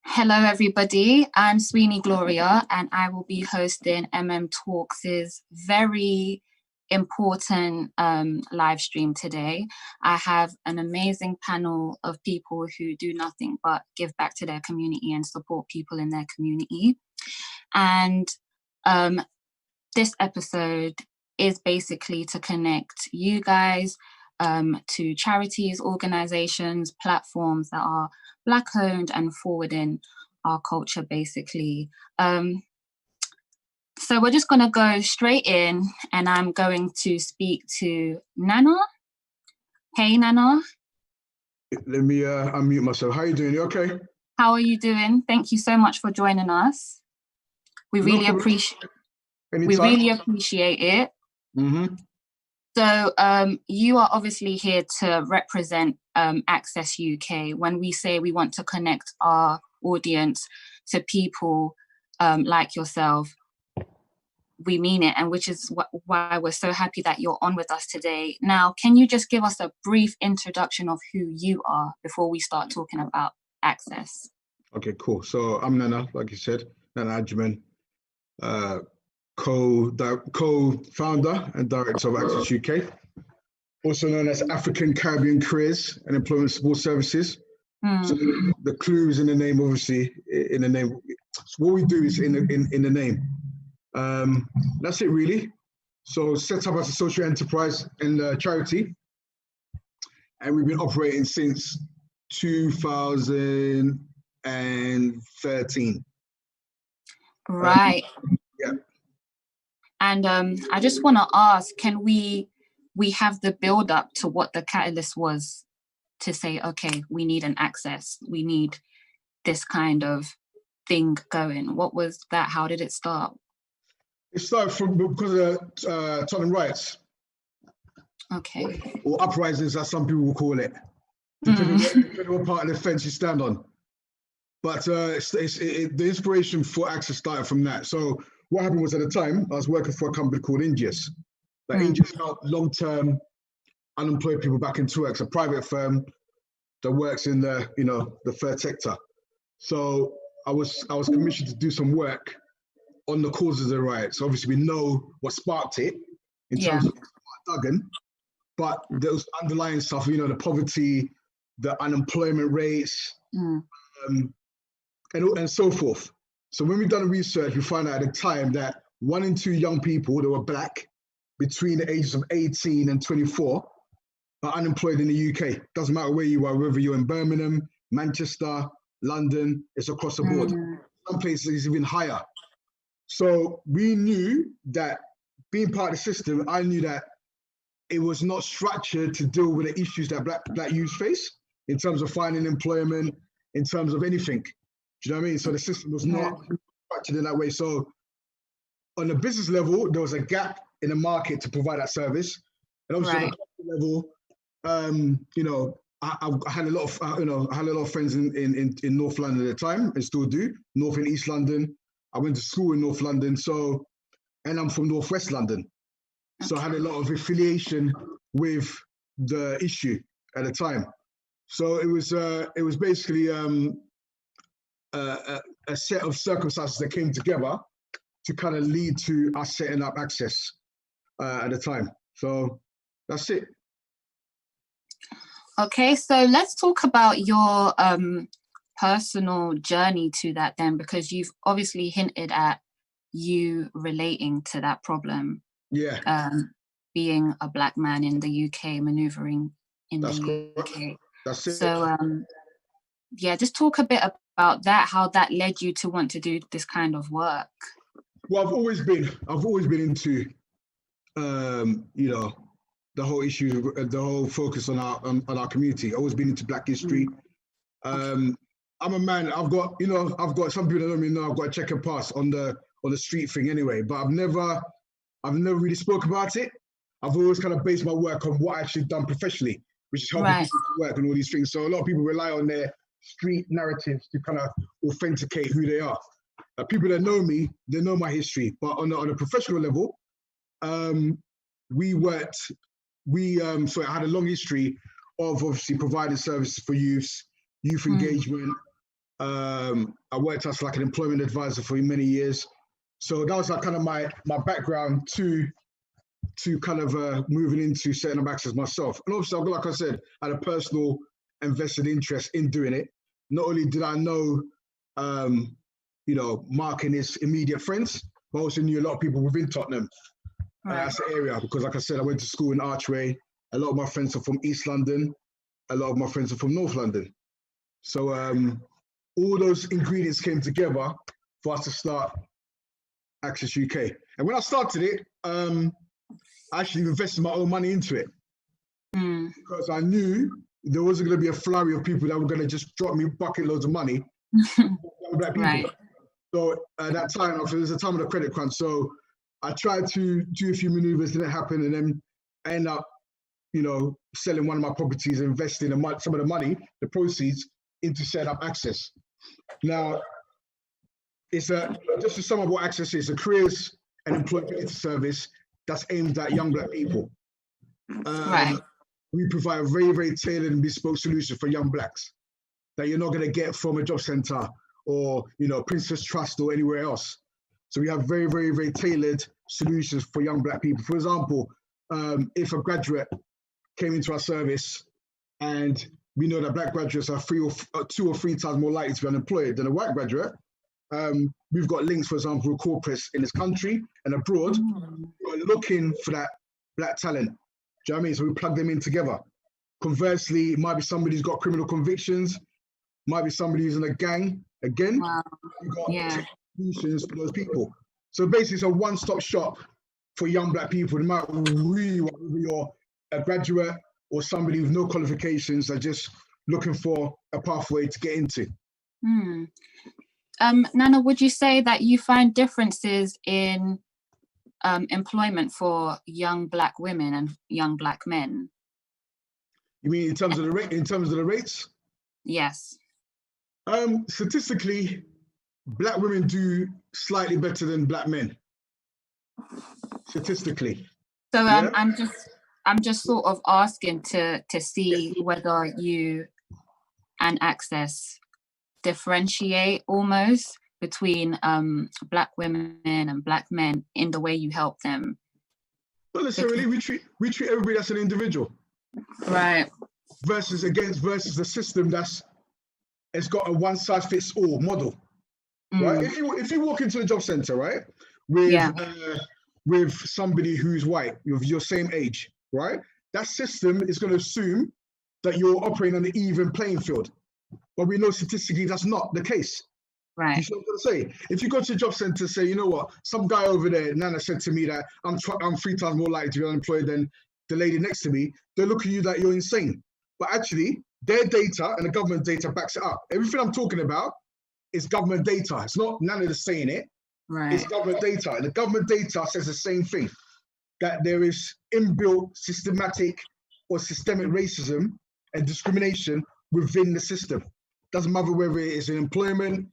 Hello, everybody. I'm Sweeney Gloria, and I will be hosting Talks' very important live stream today. I have an amazing panel of people who do nothing but give back to their community and support people in their community. And this episode is basically to connect you guys to charities, organizations, platforms that are Black-owned and forwarding our culture, basically. So we're just going to go straight in, and I'm going to speak to Nana. Hey, Nana. Let me unmute myself. How are you doing? You okay? How are you doing? Thank you so much for joining us. We really appreciate it. Mm-hmm. So you are obviously here to represent Access UK. When we say we want to connect our audience to people like yourself, we mean it, and which is why we're so happy that you're on with us today. Now, can you just give us a brief introduction of who you are before we start talking about Access? Okay, cool. So I'm Nana, like you said, Nana Adjuman, co-founder and director of Access UK, also known as African Caribbean Careers and Employment Support Services. So the clue is in the name, obviously, in the name. So what we do is in the name. That's it, really. So set up as a social enterprise and charity, and we've been operating since 2013. Right. Yeah. And I just want to ask, can we have the build up to what the catalyst was to say, okay, we need an Access, we need this kind of thing going? What was that? How did it start? It started because of Tottenham riots. Okay. Or uprisings, as some people will call it, depending on what part of the fence you stand on. But the inspiration for Access started from that. So what happened was, at the time, I was working for a company called Ingeus. That Ingeus helped long-term unemployed people back into work. It's a private firm that works in the third sector. So I was commissioned to do some work on the causes of the riots. Obviously, we know what sparked it in terms of Duggan, but there was underlying stuff, the poverty, the unemployment rates, and so forth. So when we've done research, we found out at the time that 1 in 2 young people that were Black between the ages of 18 and 24 are unemployed in the UK. Doesn't matter where you are, whether you're in Birmingham, Manchester, London, it's across the board. Some places it's even higher. So we knew that, being part of the system, I knew that it was not structured to deal with the issues that black youth face in terms of finding employment, in terms of anything. Do you know what I mean? So the system was not structured in that way. So on the business level, there was a gap in the market to provide that service. And obviously on the level, I had a lot of friends in North London at the time, and still do, North and East London. I went to school in North London, and I'm from Northwest London. So I had a lot of affiliation with the issue at the time. So it was basically a set of circumstances that came together to kind of lead to us setting up Access at the time. So that's it. Okay, so let's talk about your personal journey to that then, because you've obviously hinted at you relating to that problem. Yeah. Being a Black man in the UK, maneuvering in the UK. That's it. So just talk a bit about that, how that led you to want to do this kind of work. Well, I've always been into the whole issue, the whole focus on our community. I've always been into Black history. I'm a man. I've got some people that don't really know I've got a checkered past on the street thing anyway. But I've never really spoke about it. I've always kind of based my work on what I actually done professionally, which is helping people work and all these things. So a lot of people rely on their street narratives to kind of authenticate who they are. People that know me, they know my history. But on a professional level, I had a long history of obviously providing services for youth engagement, I worked as like an employment advisor for many years. So that was like kind of my background to kind of moving into setting up Access myself. And obviously, like I said, I had a personal and vested interest in doing it. Not only did I know, Mark and his immediate friends, but I also knew a lot of people within Tottenham. That's the area, because like I said, I went to school in Archway. A lot of my friends are from East London. A lot of my friends are from North London. So all those ingredients came together for us to start Access UK. And when I started it, I actually invested my own money into it because I knew there wasn't going to be a flurry of people that were going to just drop me bucket loads of money. Black people. Right. So at that time, it was a time of the credit crunch. So I tried to do a few maneuvers, didn't happen, and then I ended up, selling one of my properties, investing some of the money, the proceeds, into set up Access. Now, it's just to sum up what Access is, a careers and employability service that's aimed at young Black people. Right. We provide a very, very tailored and bespoke solution for young Blacks that you're not going to get from a job centre or, Princess Trust or anywhere else. So we have very, very, very tailored solutions for young Black people. For example, if a graduate came into our service and we know that Black graduates are 2 or 3 times more likely to be unemployed than a white graduate, we've got links, for example, with corporates in this country and abroad who are looking for that Black talent. Do you know what I mean? So we plug them in together. Conversely, it might be somebody who's got criminal convictions, might be somebody who's in a gang. Again, we've got solutions for those people. So basically, it's a one-stop shop for young Black people, no matter who you are, whether you're a graduate or somebody with no qualifications, are just looking for a pathway to get into. Nana, would you say that you find differences in employment for young Black women and young Black men? You mean in terms of the rate? In terms of the rates? Yes. Statistically, Black women do slightly better than Black men. Statistically. So I'm just sort of asking to see whether you and Access differentiate almost between Black women and Black men in the way you help them. Not necessarily. We treat everybody as an individual. Right. Versus the system it's got a one-size-fits-all model. Right? If you walk into a job center, right, with somebody who's white, of your same age, right, that system is going to assume that you're operating on an even playing field. But we know statistically that's not the case. Right. You see what I'm going to say? If you go to a job center, say, you know what, some guy over there, Nana said to me that I'm 3 times more likely to be unemployed than the lady next to me, they look at you that you're insane. But actually, their data and the government data backs it up. Everything I'm talking about is government data. It's not Nana that's saying it. Right. It's government data. And the government data says the same thing, that there is inbuilt systematic or systemic racism and discrimination within the system. Doesn't matter whether it is in employment,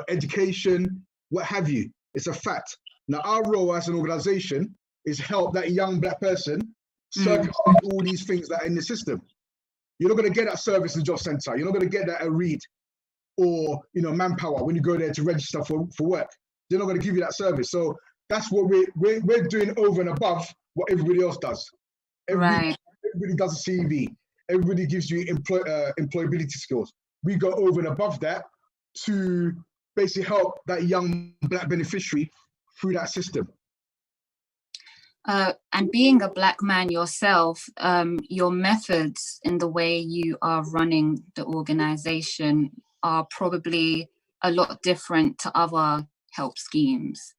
education, what have you. It's a fact. Now, our role as an organization is help that young Black person circumvent all these things that are in the system. You're not going to get that service in the job center. You're not going to get that at Reed or Manpower when you go there to register for work. They're not going to give you that service. So that's what we're doing over and above what everybody else does. Everybody does a CV. Everybody gives you employability skills. We go over and above that to basically help that young Black beneficiary through that system. And being a Black man yourself, your methods in the way you are running the organization are probably a lot different to other help schemes.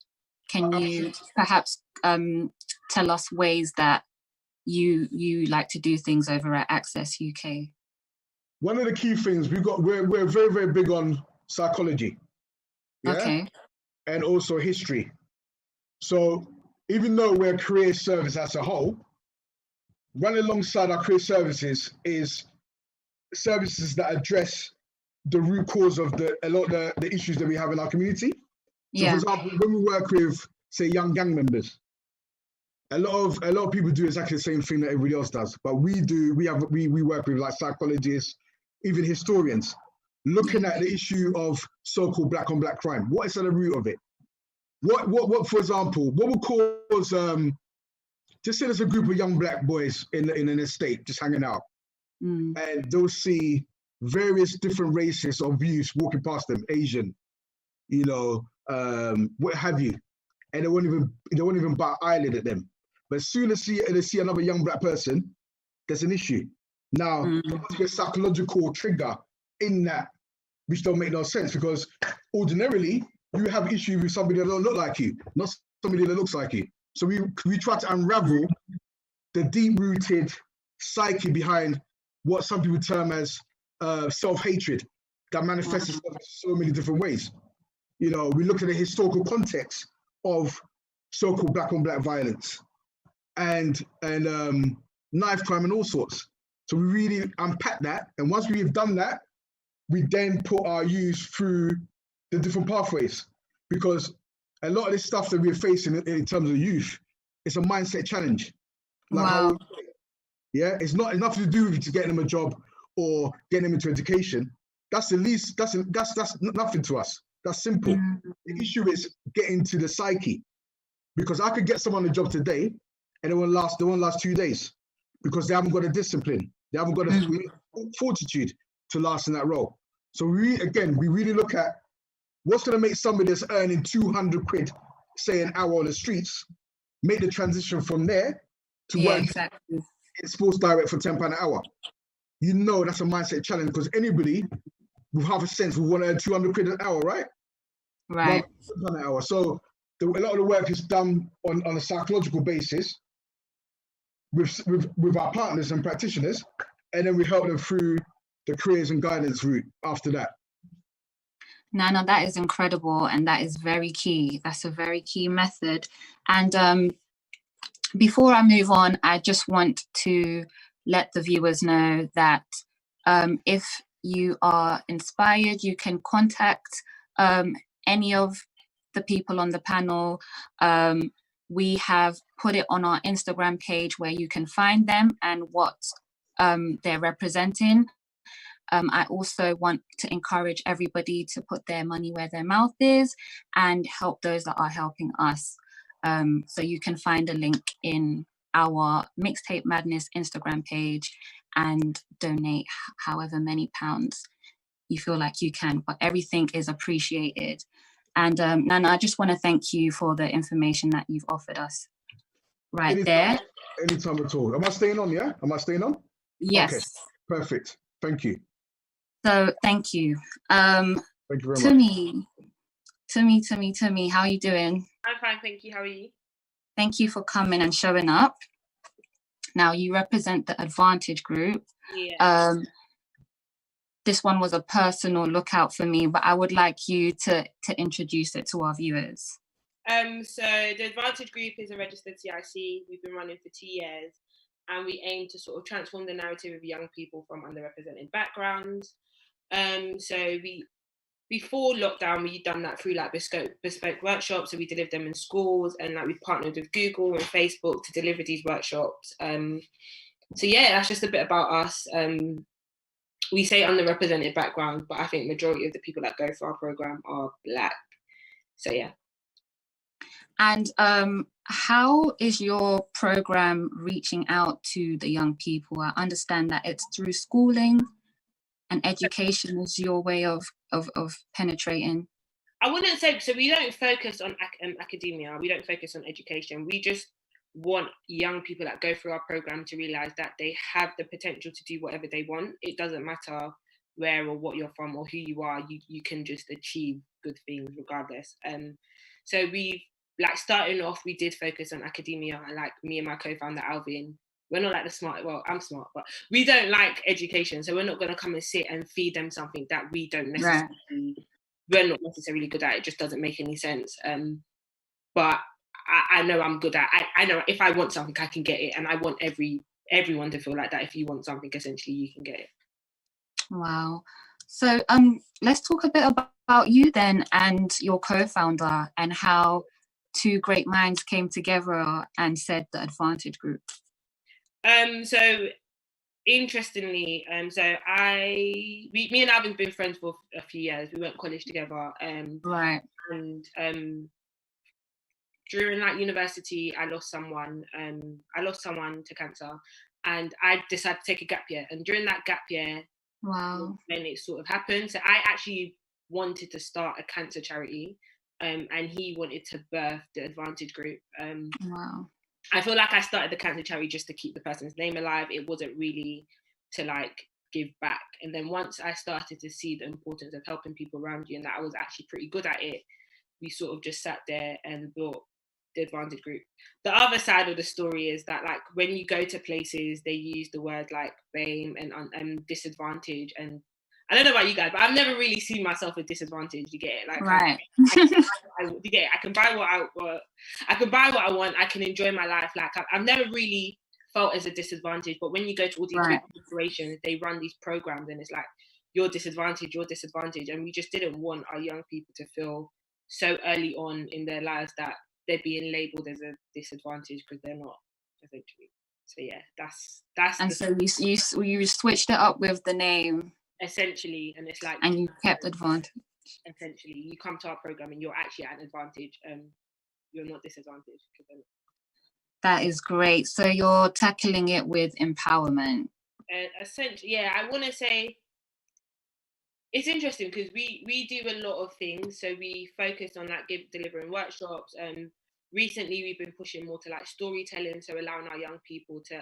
Can you perhaps tell us ways that you like to do things over at Access UK? One of the key things we're very, very big on psychology. Yeah? Okay. And also history. So even though we're a career service as a whole, running alongside our career services is services that address the root cause of a lot of the issues that we have in our community. So for example, when we work with, say, young gang members, a lot of people do exactly the same thing that everybody else does. But we work with like psychologists, even historians. looking at the issue of so-called black on black crime. What is at the root of it? What for example, what would cause just say there's a group of young black boys in an estate just hanging out, and they'll see various different races or views walking past them, Asian, you know, what have you, and they won't even bat an eyelid at them. But as soon as they see another young black person, there's an issue. Now, there must be a psychological trigger in that, which don't make no sense, because ordinarily you have issue with somebody that don't look like you, not somebody that looks like you. So we try to unravel the deep-rooted psyche behind what some people term as self-hatred that manifests itself in so many different ways. You know, we look at the historical context of so-called black on black violence and knife crime and all sorts. So we really unpack that, and once we've done that, we then put our youth through the different pathways, because a lot of this stuff that we're facing in terms of youth, it's a mindset challenge. Like yeah, it's nothing to do with just getting them a job or getting them into education. That's the least. That's nothing to us. That's simple. The issue is getting to the psyche, because I could get someone a job today, and it won't last 2 days, because they haven't got a discipline. They haven't got a fortitude to last in that role. So we really look at what's going to make somebody that's earning 200 quid, say an hour on the streets, make the transition from there to work in Sports Direct for £10 an hour. You know that's a mindset challenge, because anybody with half a sense will want to earn 200 quid an hour, right? Right. An hour. So a lot of the work is done on a psychological basis with our partners and practitioners, and then we help them through the careers and guidance route after that. No, that is incredible, and that is very key. That's a very key method. And before I move on, I just want to let the viewers know that if you are inspired, you can contact any of the people on the panel. We have put it on our Instagram page where you can find them and what they're representing. I also want to encourage everybody to put their money where their mouth is and help those that are helping us. So you can find a link in our Mixtape Madness Instagram page and donate however many pounds you feel like you can, but everything is appreciated. And Nana, I just want to thank you for the information that you've offered us there. Anytime at all. Am I staying on, yeah? Am I staying on? Yes. Okay, perfect. Thank you. So thank you. Thank you very much. Tumi, how are you doing? I'm fine, thank you. How are you? Thank you for coming and showing up. Now, you represent the Advantage Group. Yeah. This one was a personal lookout for me, but I would like you to introduce it to our viewers. So the Advantage Group is a registered CIC. We've been running for 2 years, and we aim to sort of transform the narrative of young people from underrepresented backgrounds. So before lockdown, we'd done that through like bespoke workshops. So we delivered them in schools, and like we partnered with Google and Facebook to deliver these workshops. So yeah, that's just a bit about us. We say underrepresented background, but I think majority of the people that go through our program are Black. So yeah. And how is your program reaching out to the young people? I understand that it's through schooling, and education is your way of penetrating. I wouldn't say so. We don't focus on academia. We don't focus on education. We just want young people that go through our program to realize that they have the potential to do whatever they want. It doesn't matter where or what you're from or who you are. You can just achieve good things regardless. So we starting off, we did focus on academia, and like me and my co-founder Alvin, we're not like the smart. Well, I'm smart, but we don't like education. So we're not going to come and sit and feed them something that we don't necessarily. Right. We're not necessarily good at. It just doesn't make any sense. But I know I'm good at. I know if I want something, I can get it, and I want everyone to feel like that. If you want something, essentially, you can get it. Wow. So let's talk a bit about you then, and your co-founder, and how two great minds came together and said the Advantage Group. So interestingly, so me and Alvin's been friends for a few years. We went to college together. Right. And during like university, I lost someone to cancer, and I decided to take a gap year. And during that gap year, Wow. when it sort of happened, so I actually wanted to start a cancer charity, and he wanted to birth the Advantage Group. Wow. I feel like I started the cancer charity just to keep the person's name alive. It wasn't really to like give back. And then once I started to see the importance of helping people around you and that I was actually pretty good at it, we sort of just sat there and built the Advantage Group. The other side of the story is that like when you go to places, they use the word like BAME and disadvantage. And I don't know about you guys, but I've never really seen myself a disadvantage. You get it? Like, right. you get it? I can buy what I want. I can buy what I want. I can enjoy my life. Like I've never really felt as a disadvantage. But when you go to all these right. corporations, they run these programs, and it's like you're disadvantaged, and we just didn't want our young people to feel so early on in their lives that they're being labelled as a disadvantage because they're not, essentially. So yeah, that's. And so you switched it up with the name. Essentially, and it's like. And you kept Advantage. Essentially, you come to our program and you're actually at an advantage. You're not disadvantaged. That is great. So you're tackling it with empowerment. Essentially, yeah. I want to say it's interesting because we do a lot of things. So we focus on like delivering workshops. Recently we've been pushing more to like storytelling, so allowing our young people to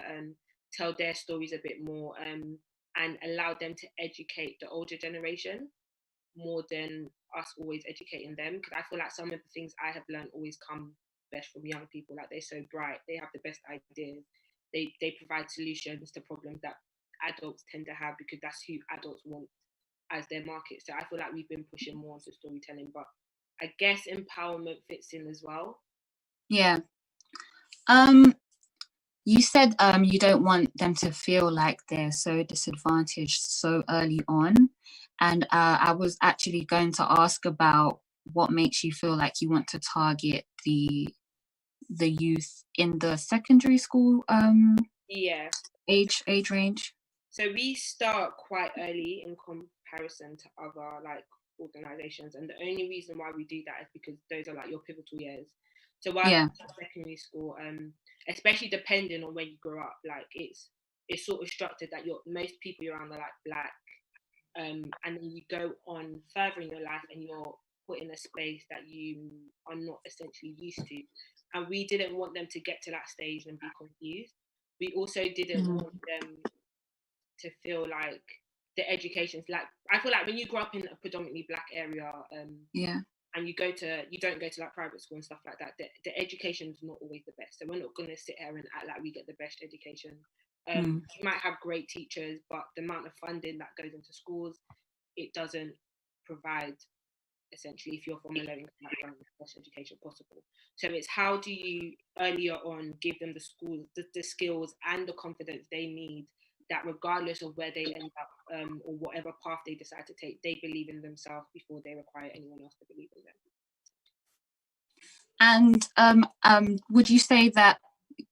tell their stories a bit more and allow them to educate the older generation more than us always educating them, because I feel like some of the things I have learned always come best from young people. Like they're so bright, they have the best ideas, they provide solutions to problems that adults tend to have because that's who adults want as their market. So I feel like we've been pushing more into storytelling, but I guess empowerment fits in as well. Yeah. You said you don't want them to feel like they're so disadvantaged so early on. And I was actually going to ask about what makes you feel like you want to target the youth in the secondary school age range. So we start quite early in comparison to other like organizations, and the only reason why we do that is because those are like your pivotal years. So while secondary school, especially depending on where you grow up, like it's sort of structured that most people you're around are like Black, and then you go on further in your life and you're put in a space that you are not essentially used to. And we didn't want them to get to that stage and be confused. We also didn't want them to feel like the education's like, I feel like when you grow up in a predominantly Black area, and you don't go to like private school and stuff like that, the education is not always the best. So we're not going to sit here and act like we get the best education. You might have great teachers, but the amount of funding that goes into schools, it doesn't provide, essentially, if you're from a low income background, the best education possible. So it's how do you earlier on give them the skills and the confidence they need, that regardless of where they end up or whatever path they decide to take, they believe in themselves before they require anyone else to believe in them. And would you say that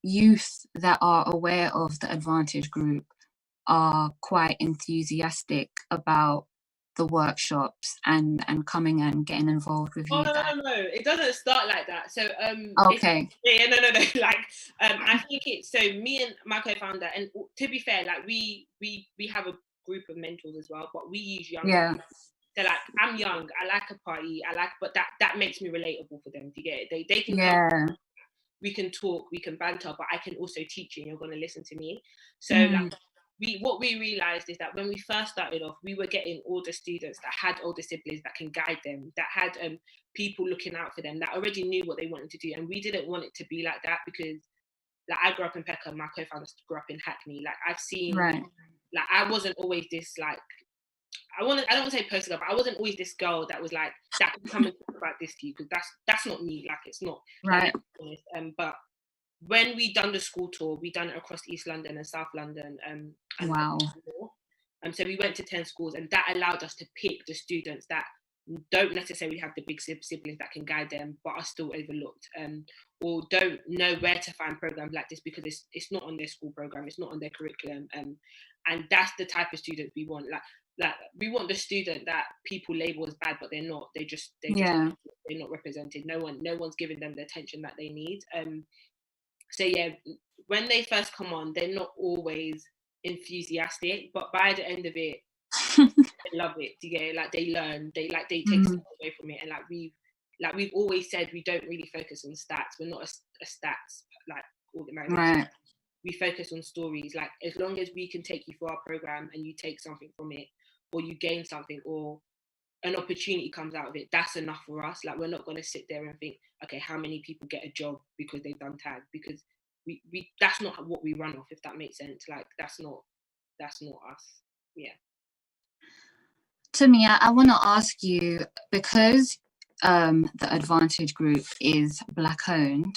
youth that are aware of the Advantage Group are quite enthusiastic about the workshops and coming and getting involved with you? No, it doesn't start like that. So okay. No. Like I think it's, so me and my co-founder, and to be fair, like we have a group of mentors as well, but we use young people. So like I'm young, I like a party, but that makes me relatable for them. Do you get it? They can come, we can talk, we can banter, but I can also teach you and you're going to listen to me. So like what we realized is that when we first started off, we were getting older students that had older siblings that can guide them, that had people looking out for them, that already knew what they wanted to do. And we didn't want it to be like that, because like I grew up in Peckham, my co-founder grew up in Hackney. Like I've seen, like I wasn't always this like, I don't want to say poster girl, but I wasn't always this girl that was like, that could come and talk about this to you, because that's not me. Like it's not. Right. But when we done the school tour, we done it across East London and South London. Wow. So we went to 10 schools, and that allowed us to pick the students that don't necessarily have the big siblings that can guide them, but are still overlooked, or don't know where to find programs like this because it's not on their school program, it's not on their curriculum. And that's the type of students we want. Like we want the student that people label as bad, but they're not. They're not represented. No one's giving them the attention that they need. So yeah, when they first come on, they're not always enthusiastic, but by the end of it, they love it. You get it? Like they learn, they take stuff away from it, and we've always said, we don't really focus on stats. We're not a stats like organization. Right. We focus on stories. Like as long as we can take you through our program and you take something from it, or you gain something, or an opportunity comes out of it, that's enough for us. Like we're not going to sit there and think, okay, how many people get a job because they've done tag? Because we that's not what we run off, if that makes sense. Like that's not us. Yeah. Tamia, I want to ask you, because the Advantage Group is Black owned,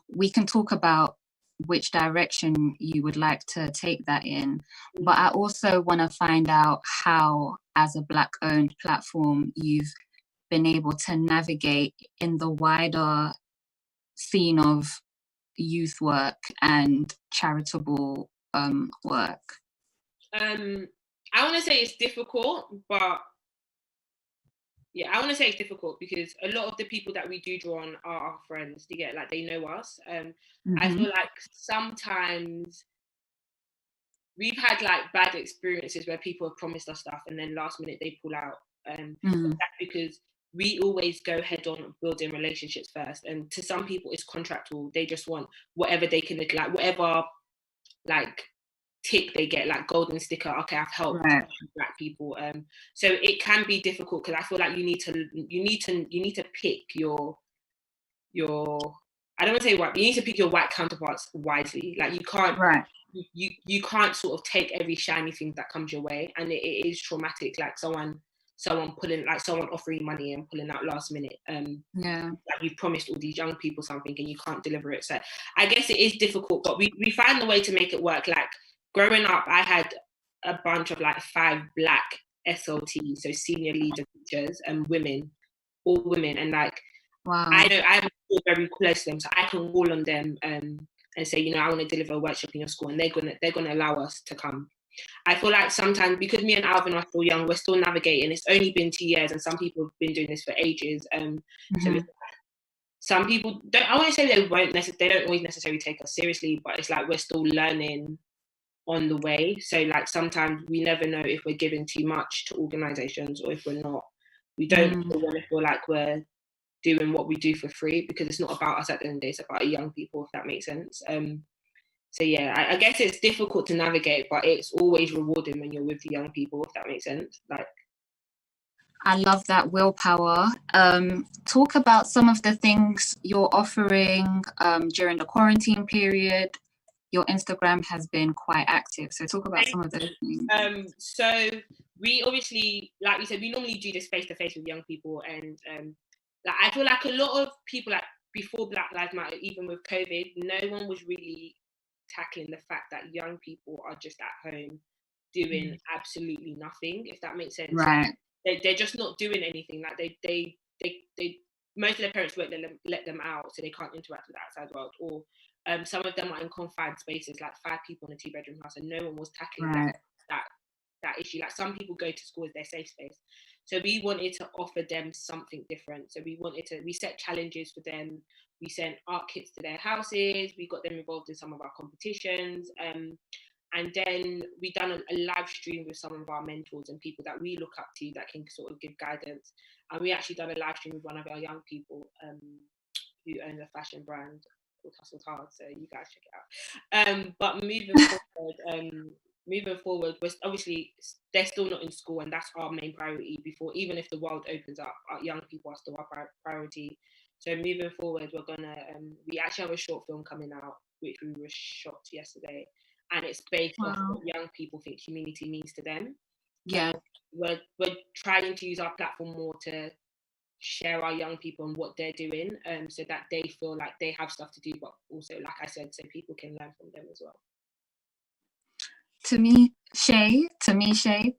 we can talk about which direction you would like to take that in. But I also want to find out how, as a Black owned platform, you've been able to navigate in the wider scene of youth work and charitable work. I want to say it's difficult, but yeah, I want to say it's difficult because a lot of the people that we do draw on are our friends. You get, like, they know us. I feel like sometimes we've had like bad experiences where people have promised us stuff and then last minute they pull out. That's because we always go head on building relationships first. And to some people it's contractual. They just want whatever they can, like whatever like tick they get, like golden sticker. Okay, I've helped Black people. So it can be difficult because I feel like you need to pick your I don't want to say white, but you need to pick your white counterparts wisely. Like you can't you can't sort of take every shiny thing that comes your way, and it is traumatic. Like someone pulling, like someone offering money and pulling out last minute. Like you've promised all these young people something and you can't deliver it. So I guess it is difficult, but we found a way to make it work. Like growing up, I had a bunch of like 5 Black SLTs, so senior leader teachers, and women, all women, and like I know I'm very close to them, so I can call on them and say, you know, I want to deliver a workshop in your school, and they're gonna allow us to come. I feel like sometimes, because me and Alvin are still young, we're still navigating. It's only been 2 years, and some people have been doing this for ages. So some people don't. I won't say they don't always necessarily take us seriously, but it's like we're still learning on the way. So like sometimes we never know if we're giving too much to organisations or if we're not. We don't want to feel like we're doing what we do for free, because it's not about us at the end of the day. It's about young people, if that makes sense. So yeah, I guess it's difficult to navigate, but it's always rewarding when you're with the young people, if that makes sense. Like, I love that willpower. Talk about some of the things you're offering during the quarantine period. Your Instagram has been quite active, so talk about some of those things. So we obviously, like you said, we normally do this face-to-face with young people, and like I feel like a lot of people, like before Black Lives Matter, even with COVID, no one was really tackling the fact that young people are just at home doing absolutely nothing, if that makes sense. Right. They're just not doing anything. Like they most of their parents won't let them out, so they can't interact with the outside world. Or some of them are in confined spaces, like 5 people in a 2-bedroom house, and no one was tackling that issue. Like some people go to school as their safe space. So we wanted to offer them something different. So we set challenges for them. We sent art kits to their houses. We got them involved in some of our competitions. And then we done a live stream with some of our mentors and people that we look up to that can sort of give guidance. And we actually done a live stream with one of our young people who owns a fashion brand called Hustled Hard. So you guys check it out. But moving forward, we're obviously, they're still not in school, and that's our main priority. Before, even if the world opens up, our young people are still our priority. So moving forward, we're gonna we actually have a short film coming out, which we were shot yesterday, and it's based off what young people think community means to them. Yeah, we're trying to use our platform more to share our young people and what they're doing, so that they feel like they have stuff to do, but also, like I said, so people can learn from them as well. Tamisha,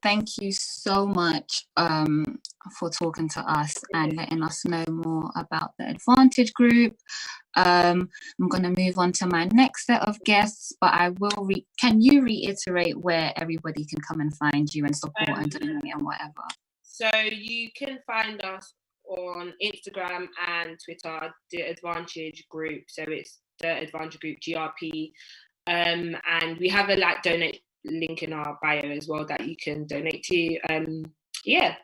thank you so much for talking to us and letting us know more about the Advantage Group. I'm going to move on to my next set of guests, but I will can you reiterate where everybody can come and find you and support and donate and whatever? So you can find us on Instagram and Twitter, the Advantage Group. So it's the Advantage Group GRP. And we have a donate link in our bio as well that you can donate to. Yeah.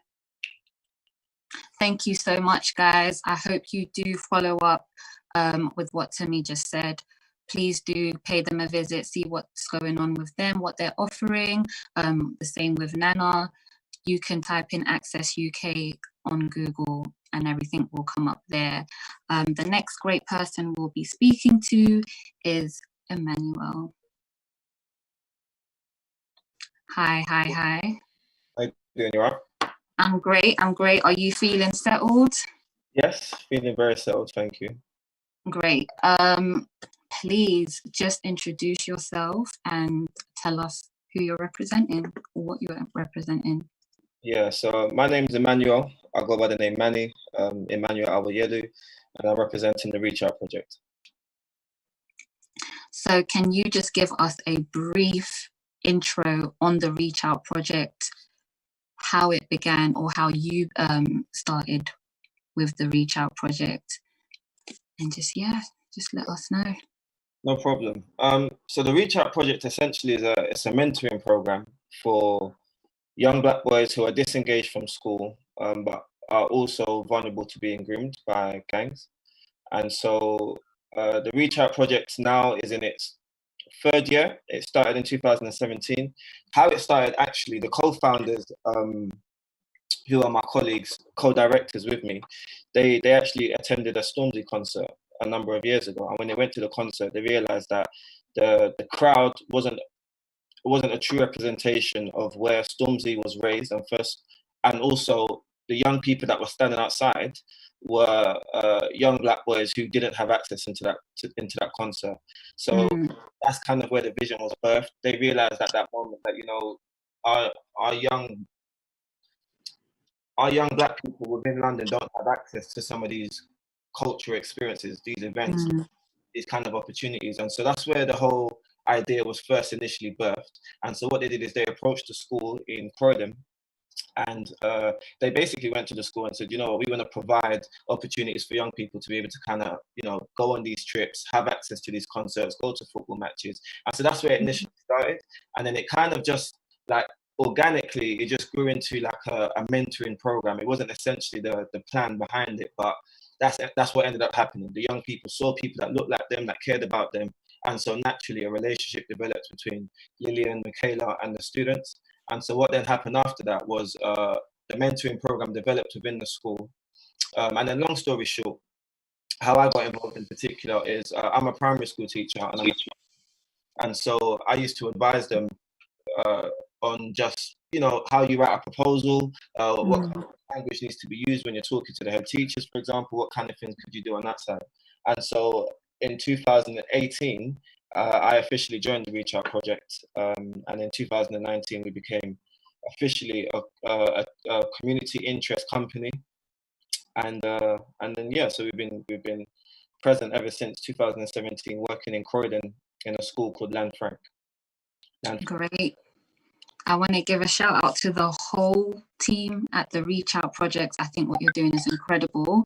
Thank you so much, guys. I hope you do follow up with what Tami just said. Please do pay them a visit, see what's going on with them, what they're offering. The same with Nana. You can type in Access UK on Google and everything will come up there. The next great person we'll be speaking to is Emmanuel. Hi. How you doing? You all right? I'm great. Are you feeling settled? Yes, feeling very settled, thank you. Great. Please just introduce yourself and tell us who you're representing or what you're representing. Yeah, so my name is Emmanuel. I go by the name Manny, Emmanuel Awayedu, and I'm representing the Reach Out Project. So can you just give us a brief intro on the Reach Out Project, how it began or how you started with the Reach Out Project, and just let us know. No problem. So the Reach Out Project essentially is it's a mentoring program for young Black boys who are disengaged from school, but are also vulnerable to being groomed by gangs. And so the Reach Out Project now is in its third year. It started in 2017. How it started, actually, the co-founders, who are my colleagues, co-directors with me, they actually attended a Stormzy concert a number of years ago. And when they went to the concert, they realized that the crowd wasn't a true representation of where Stormzy was raised and also the young people that were standing outside were young Black boys who didn't have access into that concert. So that's kind of where the vision was birthed. They realized at that moment that, you know, our young Black people within London don't have access to some of these cultural experiences, these events, these kind of opportunities. And so that's where the whole idea was first initially birthed. And so what they did is they approached the school in Croydon, and they basically went to the school and said, you know what, we want to provide opportunities for young people to be able to kind of, you know, go on these trips, have access to these concerts, go to football matches. And so that's where it initially started. And then it kind of just organically, it just grew into a mentoring program. It wasn't essentially the plan behind it, but that's what ended up happening. The young people saw people that looked like them, that cared about them. And so naturally a relationship developed between Lillian, Michaela, and the students. And so what then happened after that was the mentoring program developed within the school. And then long story short, how I got involved in particular is I'm a primary school teacher. And so I used to advise them on just, you know, how you write a proposal, what kind of language needs to be used when you're talking to the head teachers, for example, what kind of things could you do on that side. And so in 2018, I officially joined the Reach Out Project, and in 2019 we became officially a community interest company, and then so we've been present ever since 2017, working in Croydon in a school called Lanfranc. Great. I want to give a shout out to the whole team at the Reach Out Project. I think what you're doing is incredible.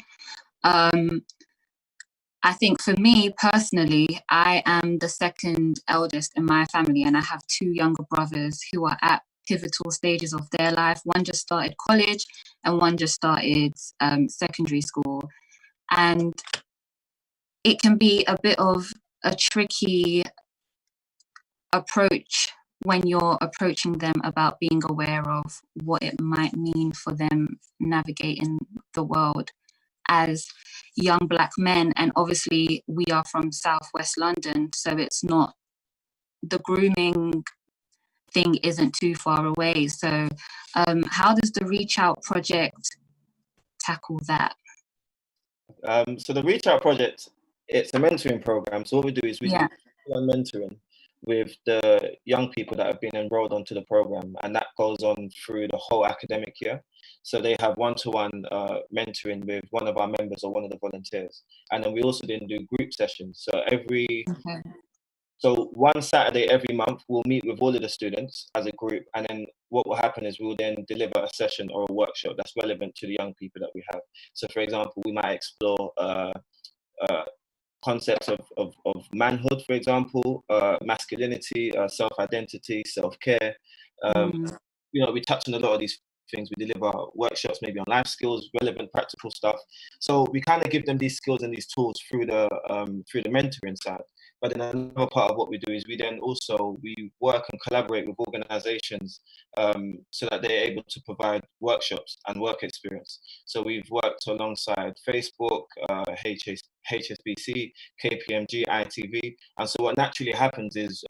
I think for me personally, I am the second eldest in my family, and I have two younger brothers who are at pivotal stages of their life. One just started college and one just started secondary school. And it can be a bit of a tricky approach when you're approaching them about being aware of what it might mean for them navigating the world as young Black men. And obviously we are from Southwest London, so it's not, the grooming thing isn't too far away. So how does the Reach Out Project tackle that? So the Reach Out Project, it's a mentoring program. So what we do is we do mentoring. with the young people that have been enrolled onto the program, and that goes on through the whole academic year. So they have one-to-one mentoring with one of our members or one of the volunteers, and then we also then do group sessions. So so one Saturday every month, we'll meet with all of the students as a group, and then what will happen is we'll then deliver a session or a workshop that's relevant to the young people that we have. So, for example, we might explore concepts of manhood, for example, masculinity, self-identity, self-care. We touch on a lot of these things. We deliver workshops maybe on life skills, relevant practical stuff. So we kind of give them these skills and these tools through the mentoring side. But then another part of what we do is we work and collaborate with organizations so that they're able to provide workshops and work experience. So we've worked alongside Facebook, HSBC, KPMG, ITV. And so what naturally happens is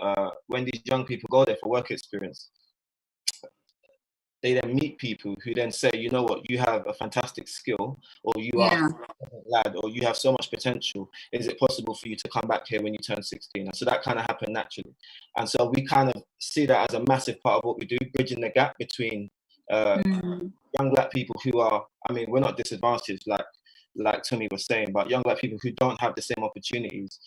when these young people go there for work experience, they then meet people who then say, you know what, you have a fantastic skill, or you are a lad, or you have so much potential. Is it possible for you to come back here when you turn 16? And so that kind of happened naturally. And so we kind of see that as a massive part of what we do, bridging the gap between young Black people who are, we're not disadvantaged like Tommy was saying, but young Black people who don't have the same opportunities,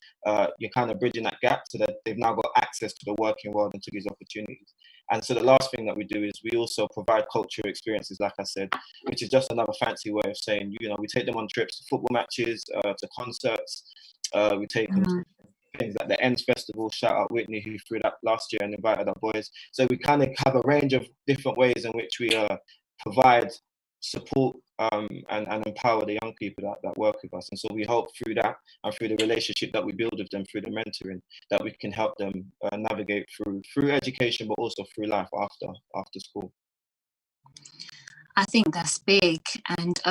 you're kind of bridging that gap so that they've now got access to the working world and to these opportunities. And so the last thing that we do is we also provide cultural experiences, like I said, which is just another fancy way of saying, we take them on trips to football matches, to concerts. We take them to things like the Ends Festival. Shout out Whitney, who threw that last year and invited our boys. So we kind of have a range of different ways in which we provide support and empower the young people that work with us. And so we hope through that and through the relationship that we build with them, through the mentoring, that we can help them navigate through education, but also through life after school. I think that's big. And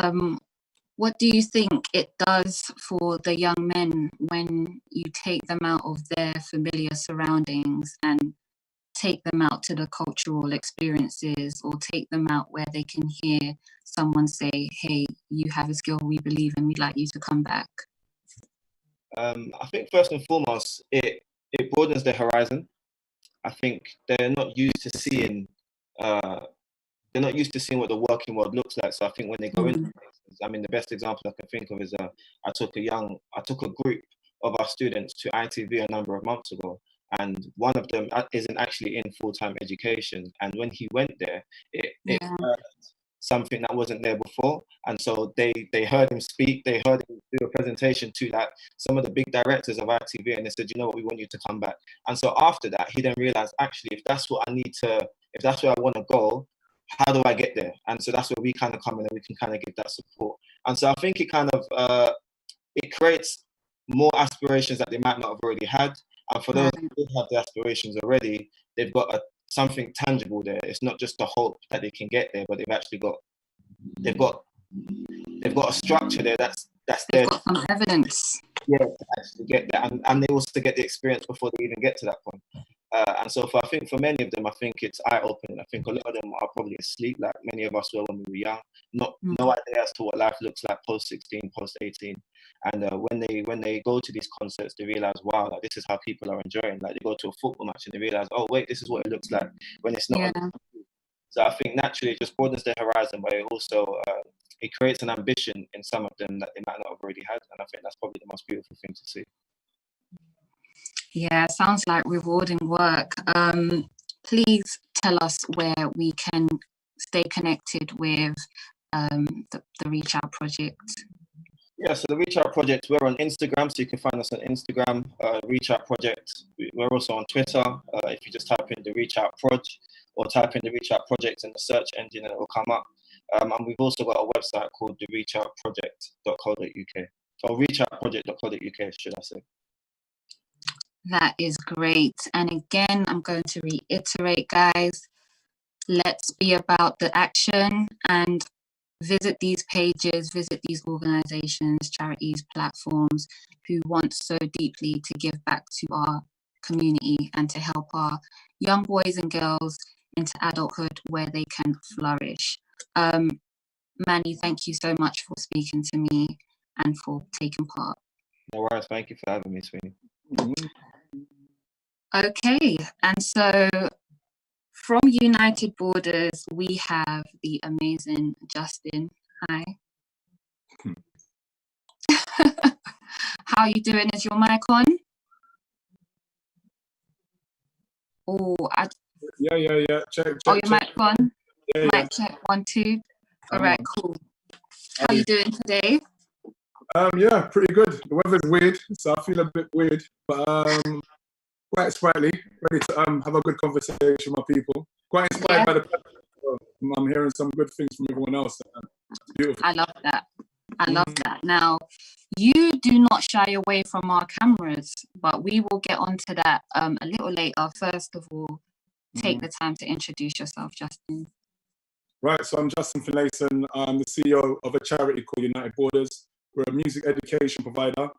what do you think it does for the young men when you take them out of their familiar surroundings and take them out to the cultural experiences, or take them out where they can hear someone say, hey, you have a skill we believe in, we'd like you to come back? I think first and foremost, it broadens their horizon. I think they're not used to seeing what the working world looks like. So I think when they go into places, the best example I can think of is I took a group of our students to ITV a number of months ago. And one of them isn't actually in full-time education. And when he went there, it something that wasn't there before. And so they heard him speak, they heard him do a presentation to some of the big directors of ITV, and they said, you know what, we want you to come back. And so after that, he then realized, actually, if that's where I want to go, how do I get there? And so that's where we kind of come in and we can kind of give that support. And so I think it kind of, it creates more aspirations that they might not have already had. And for those who have the aspirations already, they've got something tangible there. It's not just a hope that they can get there, but they've got a structure there that's there. They've got some evidence. Yeah, to actually get there, and they also get the experience before they even get to that point. And so I think for many of them, I think it's eye-opening. I think a lot of them are probably asleep, like many of us were when we were young, no idea as to what life looks like post-16, post-18. And when they go to these concerts, they realize, wow, like this is how people are enjoying. Like they go to a football match and they realize, oh wait, this is what it looks like when it's not. Yeah. So I think naturally it just broadens their horizon, but it also it creates an ambition in some of them that they might not have already had. And I think that's probably the most beautiful thing to see. Yeah, sounds like rewarding work. Please tell us where we can stay connected with the Reach Out Project. Yeah, so the Reach Out Project, we're on Instagram, so you can find us on Instagram, Reach Out Project. We're also on Twitter. If you just type in the Reach Out Proj, or type in the Reach Out Project in the search engine and it will come up. And we've also got a website called the reachoutproject.co.uk. Or reachoutproject.co.uk, should I say. That is great. And again, I'm going to reiterate, guys, let's be about the action and visit these pages, visit these organizations, charities, platforms who want so deeply to give back to our community and to help our young boys and girls into adulthood where they can flourish. Manny, thank you so much for speaking to me and for taking part. No worries. Thank you for having me, Sweeney. Okay, and so from United Borders, we have the amazing Justin. Hi. How are you doing? Is your mic on? Oh, Yeah. Check. Oh, your mic on? Yeah. Mic check, 1, 2. All right, cool. How are you doing today? Yeah, pretty good. The weather's weird, so I feel a bit weird, but quite sprightly, ready to have a good conversation with my people. Quite inspired by the so I'm hearing some good things from everyone else. It's beautiful. I love that. I love that. Now, you do not shy away from our cameras, but we will get onto that a little later. First of all, take the time to introduce yourself, Justin. Right, so I'm Justin Finlayson. I'm the CEO of a charity called United Borders. We're a music education provider.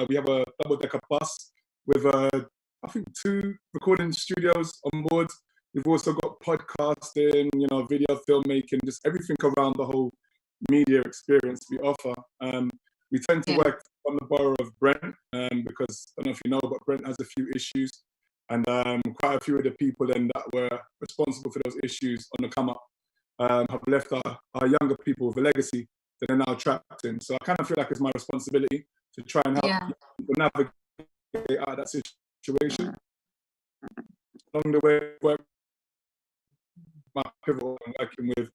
We have a double-decker bus with, I think, 2 recording studios on board. We've also got podcasting, video filmmaking, just everything around the whole media experience we offer. We tend to work on the borough of Brent because, I don't know if you know, but Brent has a few issues. And quite a few of the people then that were responsible for those issues on the come up have left our younger people with a legacy that they're now trapped in. So I kind of feel like it's my responsibility to try and help people navigate out of that situation. Along the way, work my pivotal and working with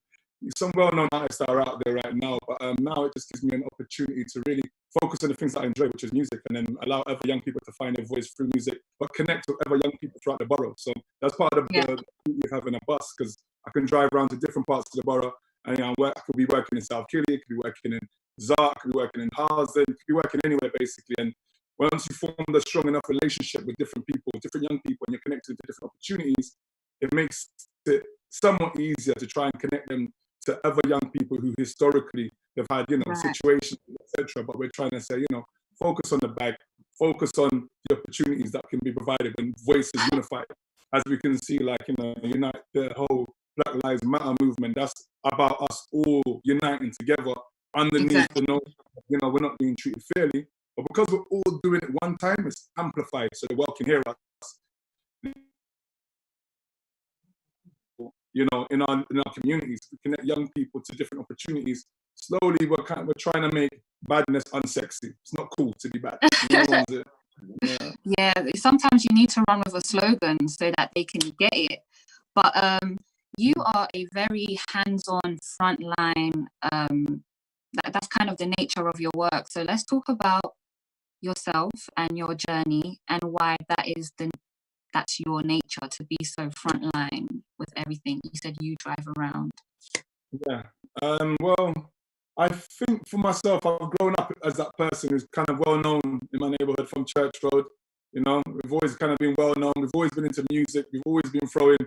some well-known artists that are out there right now, but now it just gives me an opportunity to really focus on the things that I enjoy, which is music, and then allow other young people to find their voice through music, but connect with other young people throughout the borough. So that's part of the beauty of having a bus, because I can drive around to different parts of the borough, and I could be working in South Killy, I could be working in Zart, I could be working in Harsden, could be working anywhere basically. And once you form a strong enough relationship with different people, different young people, and you're connected to different opportunities, it makes it somewhat easier to try and connect them to other young people who historically have had, situations, etc. But we're trying to say, focus on the bag, focus on the opportunities that can be provided when voices unified. As we can see, unite the whole Black Lives Matter movement. That's about us all uniting together underneath the notion, we're not being treated fairly. But because we're all doing it one time, it's amplified so the world can hear us. In our communities, to connect young people to different opportunities. Slowly, we're trying to make badness unsexy. It's not cool to be bad. Yeah, sometimes you need to run with a slogan so that they can get it. But you are a very hands-on frontline. That's kind of the nature of your work. So let's talk about yourself and your journey and why that's your nature, to be so frontline with everything. You said you drive around. Yeah. Well, I think for myself, I've grown up as that person who's kind of well known in my neighborhood from Church Road. We've always kind of been well known. We've always been into music. We've always been throwing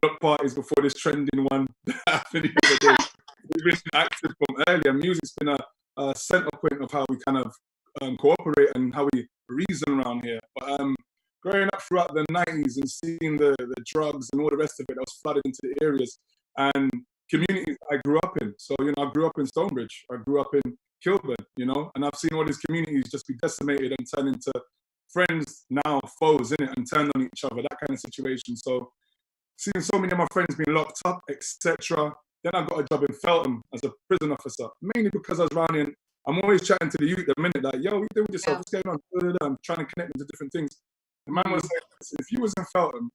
block parties before this trending one that happened the other day. We've been active from earlier. Music's been a center point of how we kind of cooperate and how we reason around here. But growing up throughout the 90s and seeing the drugs and all the rest of it that was flooded into the areas and communities I grew up in. So, I grew up in Stonebridge. I grew up in Kilburn, and I've seen all these communities just be decimated and turn into friends, now foes, innit, and turn on each other, that kind of situation. So seeing so many of my friends being locked up, etc. Then I got a job in Feltham as a prison officer, mainly because I was around here. I'm always chatting to the youth the minute, like, yo, what you doing with yourself? What's going on? I'm trying to connect them to different things. The man was saying, if you was in Feltham,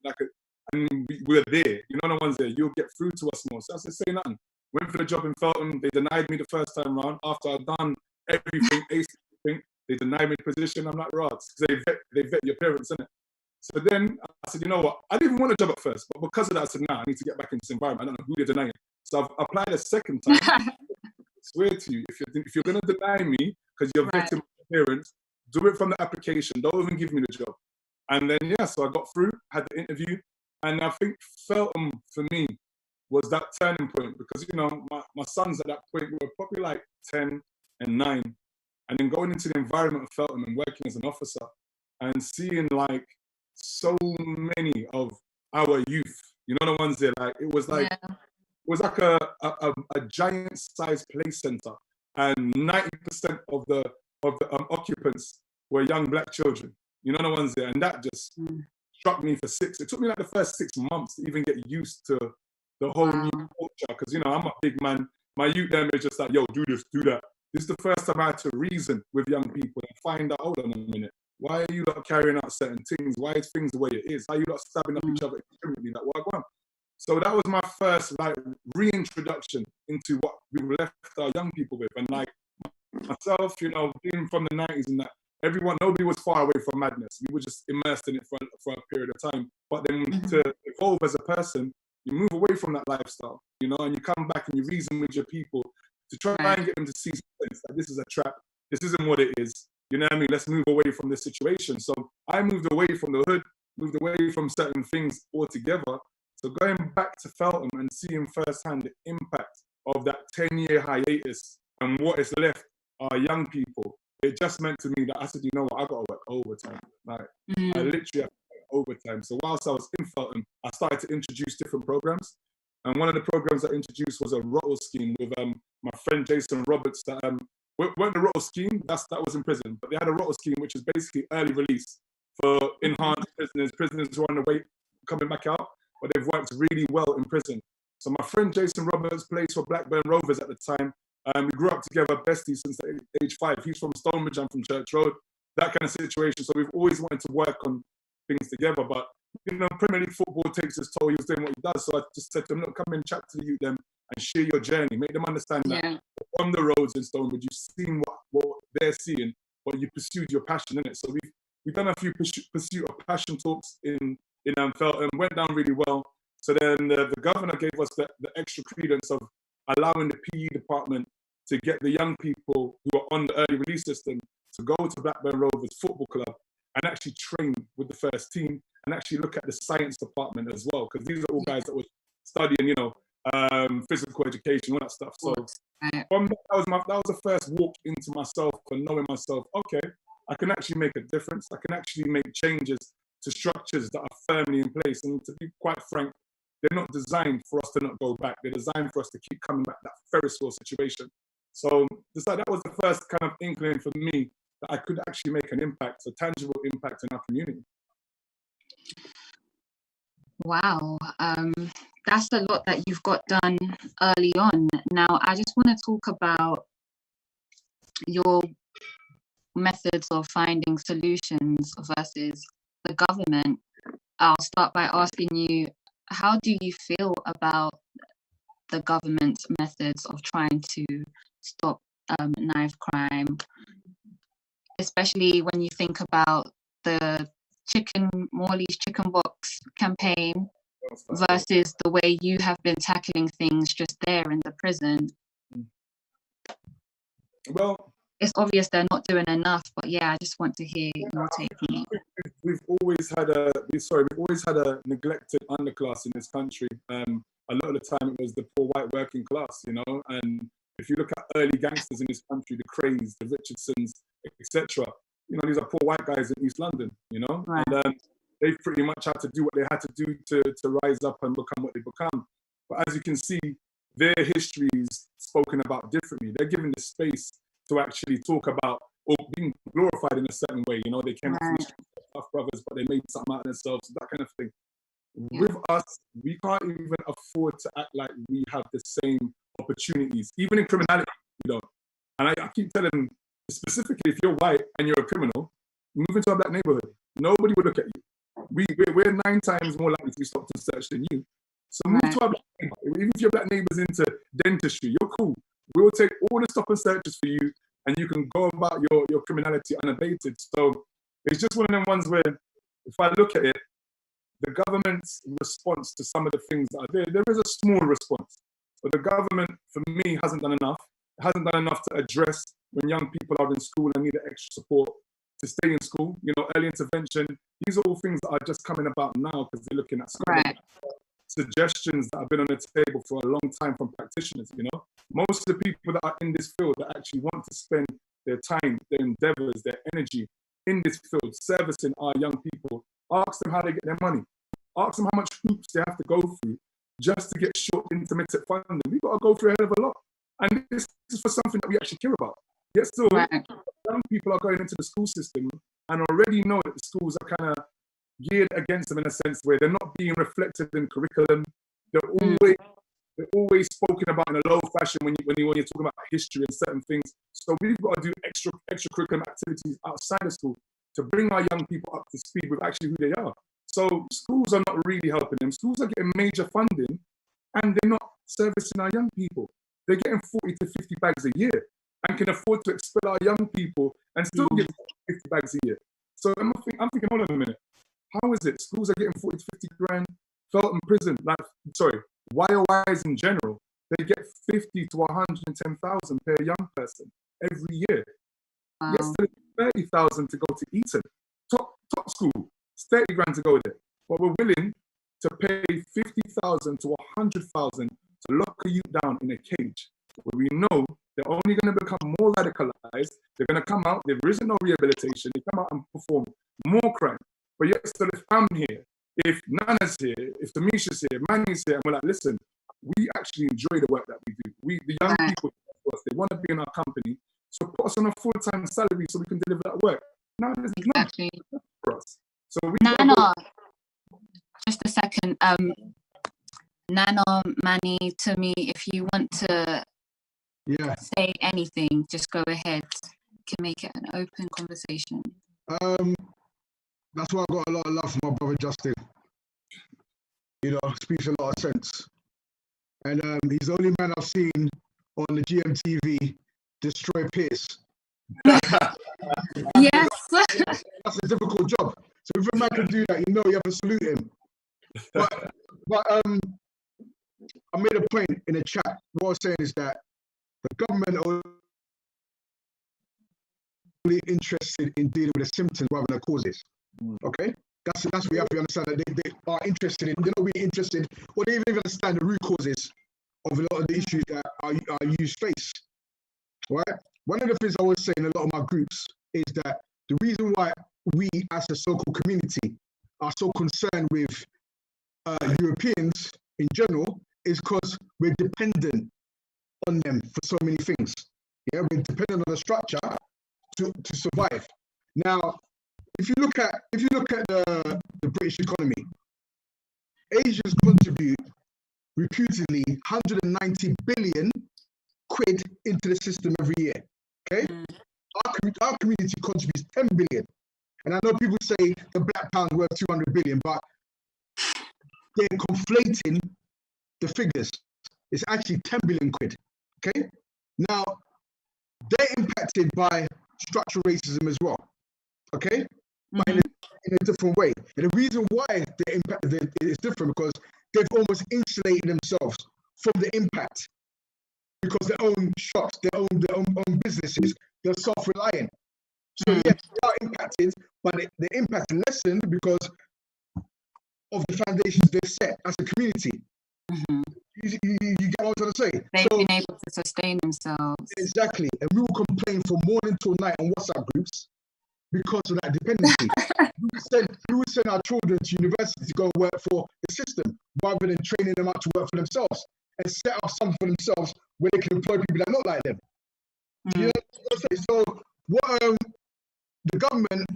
and we were there, the ones there, you'll get through to us more. So I said, say nothing. Went for the job in Feltham. They denied me the first time round. After I'd done everything, everything, they denied me the position. I'm like, right, because they vet your parents, innit? So then I said, you know what? I didn't even want a job at first, but because of that, I said, nah, I need to get back into this environment. I don't know who they're denying. So I've applied a second time. I swear to you, if you're going to deny me because you're vetting my parents, do it from the application. Don't even give me the job. And then, so I got through, had the interview, and I think Feltham, for me, was that turning point because, my sons at that point were probably like 10 and 9. And then going into the environment of Feltham and working as an officer and seeing so many of our youth, the ones there, it was like a giant-sized play center, and 90% of the occupants were young Black children. The ones there, and that just struck me for six. It took me like the first 6 months to even get used to the whole new culture. Because, you know, I'm a big man. My youth them is just like, yo, do this, do that. This is the first time I had to reason with young people and find out, hold on a minute, why are you not carrying out certain things? Why is things the way it is? How are you not stabbing up each other indiscriminately? Like, what I want? So that was my first like reintroduction into what we left our young people with. And like myself, you know, being from the 90s and that, nobody was far away from madness. We were just immersed in it for a period of time. But then to evolve as a person, you move away from that lifestyle, you know, and you come back and you reason with your people to try and get them to see that this is a trap. This isn't what it is. You know what I mean? Let's move away from this situation. So I moved away from the hood, moved away from certain things altogether. So going back to Feltham and seeing firsthand the impact of that 10-year hiatus and what is left are young people, it just meant to me that I said, you know what, I got to work overtime. Like, I literally have to work overtime. So whilst I was in Feltham, I started to introduce different programs. And one of the programs I introduced was a Rottle scheme with my friend Jason Roberts. That weren't the Rottle scheme, that was in prison, but they had a Rottle scheme, which is basically early release for enhanced prisoners who are on the way coming back out, but they've worked really well in prison. So my friend Jason Roberts plays for Blackburn Rovers at the time. We grew up together, besties since age 5. He's from Stonebridge, I'm from Church Road, that kind of situation. So we've always wanted to work on things together. But, you know, Premier League football takes its toll. He was doing what he does. So I just said to him, look, come and chat to the youth them and share your journey. Make them understand that on the roads in Stonebridge, you've seen what they're seeing, but you pursued your passion in it. So we've done a few pursuit of passion talks in Feltham, went down really well. So then the governor gave us the extra credence of allowing the PE department to get the young people who are on the early release system to go to Blackburn Rovers Football Club and actually train with the first team and actually look at the science department as well, because these are all guys that were studying, you know, physical education, all that stuff. So from that was the first walk into myself and knowing myself, okay, I can actually make a difference. I can actually make changes to structures that are firmly in place. And to be quite frank, they're not designed for us to not go back. They're designed for us to keep coming back, that Ferris wheel situation. So that was the first kind of inkling for me that I could actually make an impact, a tangible impact in our community. Wow, that's a lot that you've got done early on. Now, I just want to talk about your methods of finding solutions versus the government. I'll start by asking you, how do you feel about the government's methods of trying to stop knife crime, especially when you think about the Morley's Chicken Box campaign versus the way you have been tackling things just there in the prison? Well, it's obvious they're not doing enough, but yeah, I just want to hear your take on it. We've always had a neglected underclass in this country. A lot of the time it was the poor white working class, you know, and if you look at early gangsters in this country, the Crays, the Richardsons, etc., you know, these are poor white guys in East London, you know, right. And they pretty much had to do what they had to do to rise up and become what they become. But as you can see, their history is spoken about differently. They're given the space to actually talk about or being glorified in a certain way. You know, they came from the tough brothers, but they made something out of themselves, that kind of thing. Yeah. With us, we can't even afford to act like we have the same opportunities, even in criminality, you know. And I keep telling them, specifically, if you're white and you're a criminal, move into a black neighborhood. Nobody will look at you. We're 9 times more likely to be stopped and searched than you. So move to a black neighborhood. Even if your black neighbor's into dentistry, you're cool. We'll take all the stop and searches for you, and you can go about your criminality unabated. So it's just one of them ones where, if I look at it, the government's response to some of the things that are there is a small response. But the government, for me, hasn't done enough. It hasn't done enough to address when young people are in school and need extra support to stay in school. You know, early intervention. These are all things that are just coming about now because they're looking at school. Right. Suggestions that have been on the table for a long time from practitioners, you know. Most of the people that are in this field that actually want to spend their time, their endeavors, their energy in this field, servicing our young people, ask them how they get their money. Ask them how much hoops they have to go through just to get short intermittent funding. We've got to go through a hell of a lot. And this is for something that we actually care about. Yet still, young people are going into the school system and already know that the schools are kind of geared against them in a sense where they're not being reflected in curriculum. They're always spoken about in a low fashion when you're talking about history and certain things. So we've got to do extracurricular activities outside of school to bring our young people up to speed with actually who they are. So schools are not really helping them. Schools are getting major funding and they're not servicing our young people. They're getting 40 to 50 bags a year and can afford to expel our young people and still get 50 bags a year. So I'm thinking, hold on a minute. How is it? Schools are getting 40 to 50 grand. Felton Prison, YOIs in general, they get 50 to 110,000 per young person every year. Wow. Yes, 30,000 to go to Eton. Top school, 30 grand to go there. But we're willing to pay 50,000 to 100,000 to lock a youth down in a cage where we know they're only going to become more radicalized. They're going to come out, there isn't no rehabilitation. They come out and perform more crime. But yet, still, if I'm here, if Nana's here, if Tamisha's here, Manny's here, and we're like, listen, we actually enjoy the work that we do. The young people, they want to be in our company, so put us on a full-time salary so we can deliver that work. No, there's nothing for us. So Nana, just a second. Nana, Manny, to me, if you want to say anything, just go ahead. You can make it an open conversation. That's why I got a lot of love for my brother Justin. You know, speaks a lot of sense. And he's the only man I've seen on the GMTV destroy Pierce. Yes. That's a difficult job. So if a man can do that, you know you have to salute him. But I made a point in the chat. What I was saying is that the government are only interested in dealing with the symptoms rather than the causes. Okay? That's what we have to understand, that they are interested in, they're not really interested, or they even understand the root causes of a lot of the issues that our youth face. Right? One of the things I always say in a lot of my groups is that the reason why we as a so-called community are so concerned with Europeans in general is because we're dependent on them for so many things. Yeah, we're dependent on the structure to survive. Now, if you look at the British economy, Asians contribute reputedly 190 billion quid into the system every year. Okay, our community contributes 10 billion, and I know people say the black pound's worth 200 billion, but they're conflating the figures. It's actually 10 billion quid. Okay, now they're impacted by structural racism as well. Okay. But in a different way. And the reason why the impact is different because they've almost insulated themselves from the impact because their own shops, their own businesses, they're self-reliant. So yes, they are impacted, but the impact is lessened because of the foundations they've set as a community. You get what I'm trying to say? They've been able to sustain themselves. Exactly. And we will complain from morning till night on WhatsApp groups because of that dependency. we would send our children to university to go work for the system rather than training them out to work for themselves and set up something for themselves where they can employ people that are not like them. You know what I'm saying? So what the government,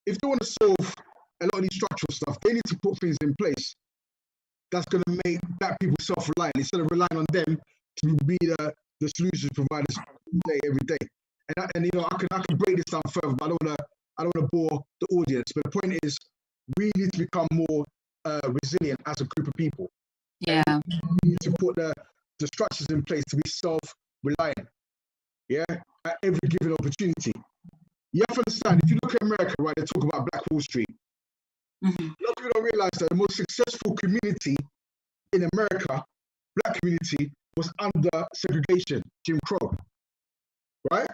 if they want to solve a lot of these structural stuff, they need to put things in place that's going to make black people self-reliant instead of relying on them to be the solution providers every day. And you know, I can break this down further, but I don't want to bore the audience. But the point is, we need to become more resilient as a group of people. Yeah. And we need to put the structures in place to be self-reliant. Yeah, at every given opportunity. You have to understand, if you look at America, right, they talk about Black Wall Street. A lot of people don't realize that the most successful community in America, black community, was under segregation, Jim Crow. Right?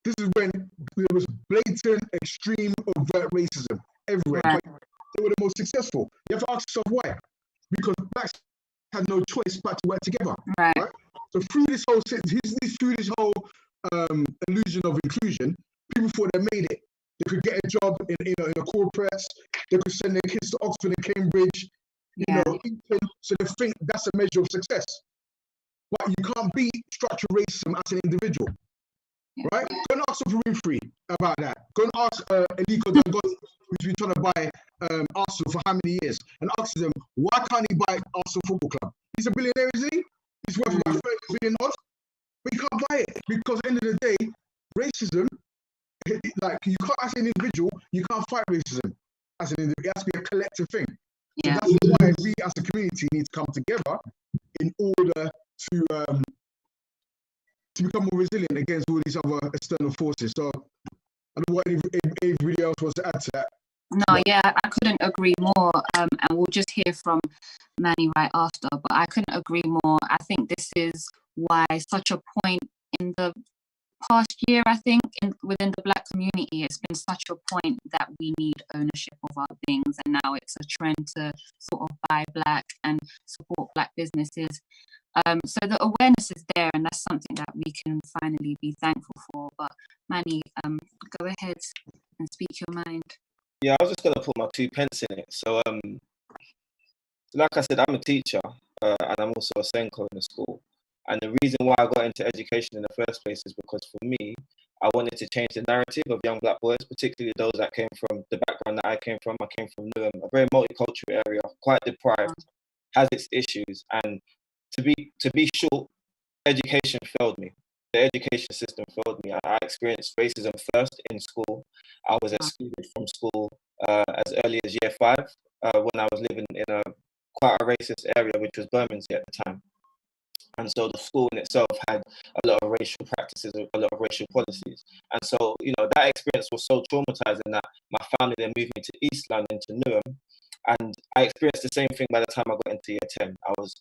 This is when there was blatant, extreme, overt racism everywhere. Right. But they were the most successful. You have to ask yourself why. Because blacks had no choice but to work together. Right? So through this whole illusion of inclusion, people thought they made it. They could get a job in a corporate. They could send their kids to Oxford and Cambridge. You know, so they think that's a measure of success. But you can't beat structural racism as an individual. right? Go and ask Oprah Winfrey about that. Go and ask Aliko Dangote, who's been trying to buy Arsenal for how many years, and ask them, why can't he buy Arsenal Football Club? He's a billionaire, is he? He's worth about 30 billion odds, but he can't buy it because at the end of the day, racism, like you can't, as an individual, you can't fight racism. As an individual, it has to be a collective thing. So that's why we as a community need to come together in order to become more resilient against all these other external forces. So I don't know what anybody else wants to add to that. No, yeah, I couldn't agree more. And we'll just hear from Manny right after, but I couldn't agree more. I think this is why such a point in the past year, I think, within the Black community, it's been such a point that we need ownership of our things. And now it's a trend to sort of buy Black and support Black businesses. So the awareness is there, and that's something that we can finally be thankful for. But Manny, go ahead and speak your mind. Yeah, I was just going to put my 2 pence in it. So, like I said, I'm a teacher and I'm also a Senko in the school. And the reason why I got into education in the first place is because for me, I wanted to change the narrative of young Black boys, particularly those that came from the background that I came from. I came from Newham, a very multicultural area, quite deprived, has its issues. And to be short, education failed me. The education system failed me. I experienced racism first in school. I was excluded from school as early as year 5 when I was living in quite a racist area, which was Bermondsey at the time. And so the school in itself had a lot of racial practices, a lot of racial policies. And so, you know, that experience was so traumatizing that my family then moved me to East London, to Newham. And I experienced the same thing by the time I got into year 10. I was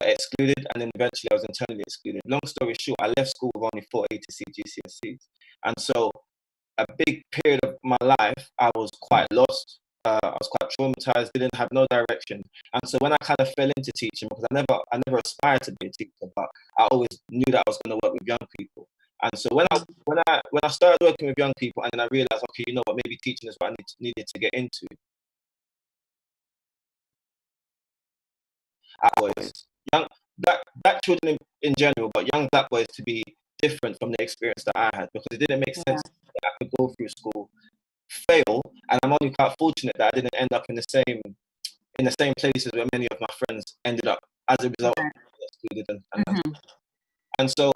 excluded, and then eventually I was internally excluded. Long story short, I left school with only 4 ATC GCSEs. And so a big period of my life, I was quite lost. I was quite traumatized, didn't have no direction. And so when I kind of fell into teaching, because I never aspired to be a teacher, but I always knew that I was going to work with young people. And so when I started working with young people, and then I realized, okay, you know what, maybe teaching is what I needed to get into. Young black children in general, but young Black boys to be different from the experience that I had, because it didn't make sense that I could go through school, fail, and I'm only quite fortunate that I didn't end up in the same places where many of my friends ended up as a result of being excluded. And so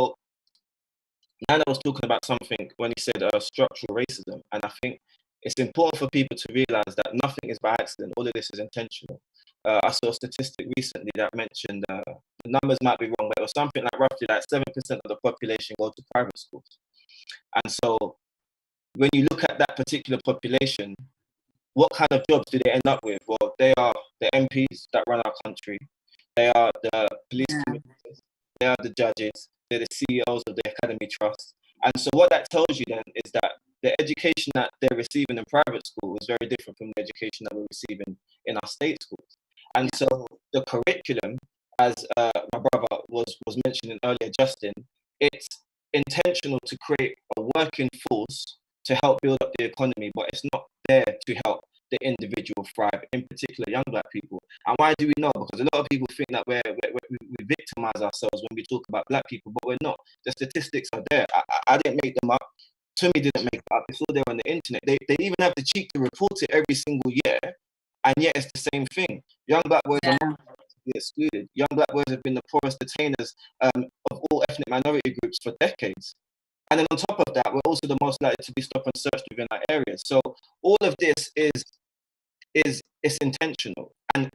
Nana was talking about something when he said structural racism, and I think it's important for people to realize that nothing is by accident. All of this is intentional. I saw a statistic recently that mentioned the numbers might be wrong, but it was something like roughly like 7% of the population go to private schools. And so when you look at that particular population, what kind of jobs do they end up with? Well, they are the MPs that run our country. They are the police commissioners. They are the judges. They're the CEOs of the academy trusts. And so what that tells you then is that the education that they're receiving in private school is very different from the education that we're receiving in our state schools. And so the curriculum, as my brother was mentioning earlier, Justin, it's intentional to create a working force to help build up the economy, but it's not there to help the individual thrive, in particular young Black people. And why do we know? Because a lot of people think that we victimize ourselves when we talk about Black people, but we're not. The statistics are there. I didn't make them up. Toomey didn't make it up. It's all there on the internet. They even have the cheek to report it every single year, and yet it's the same thing. Young Black boys are more likely to be excluded. Young Black boys have been the poorest attainers of all ethnic minority groups for decades. And then on top of that, we're also the most likely to be stopped and searched within our area. So all of this is intentional. And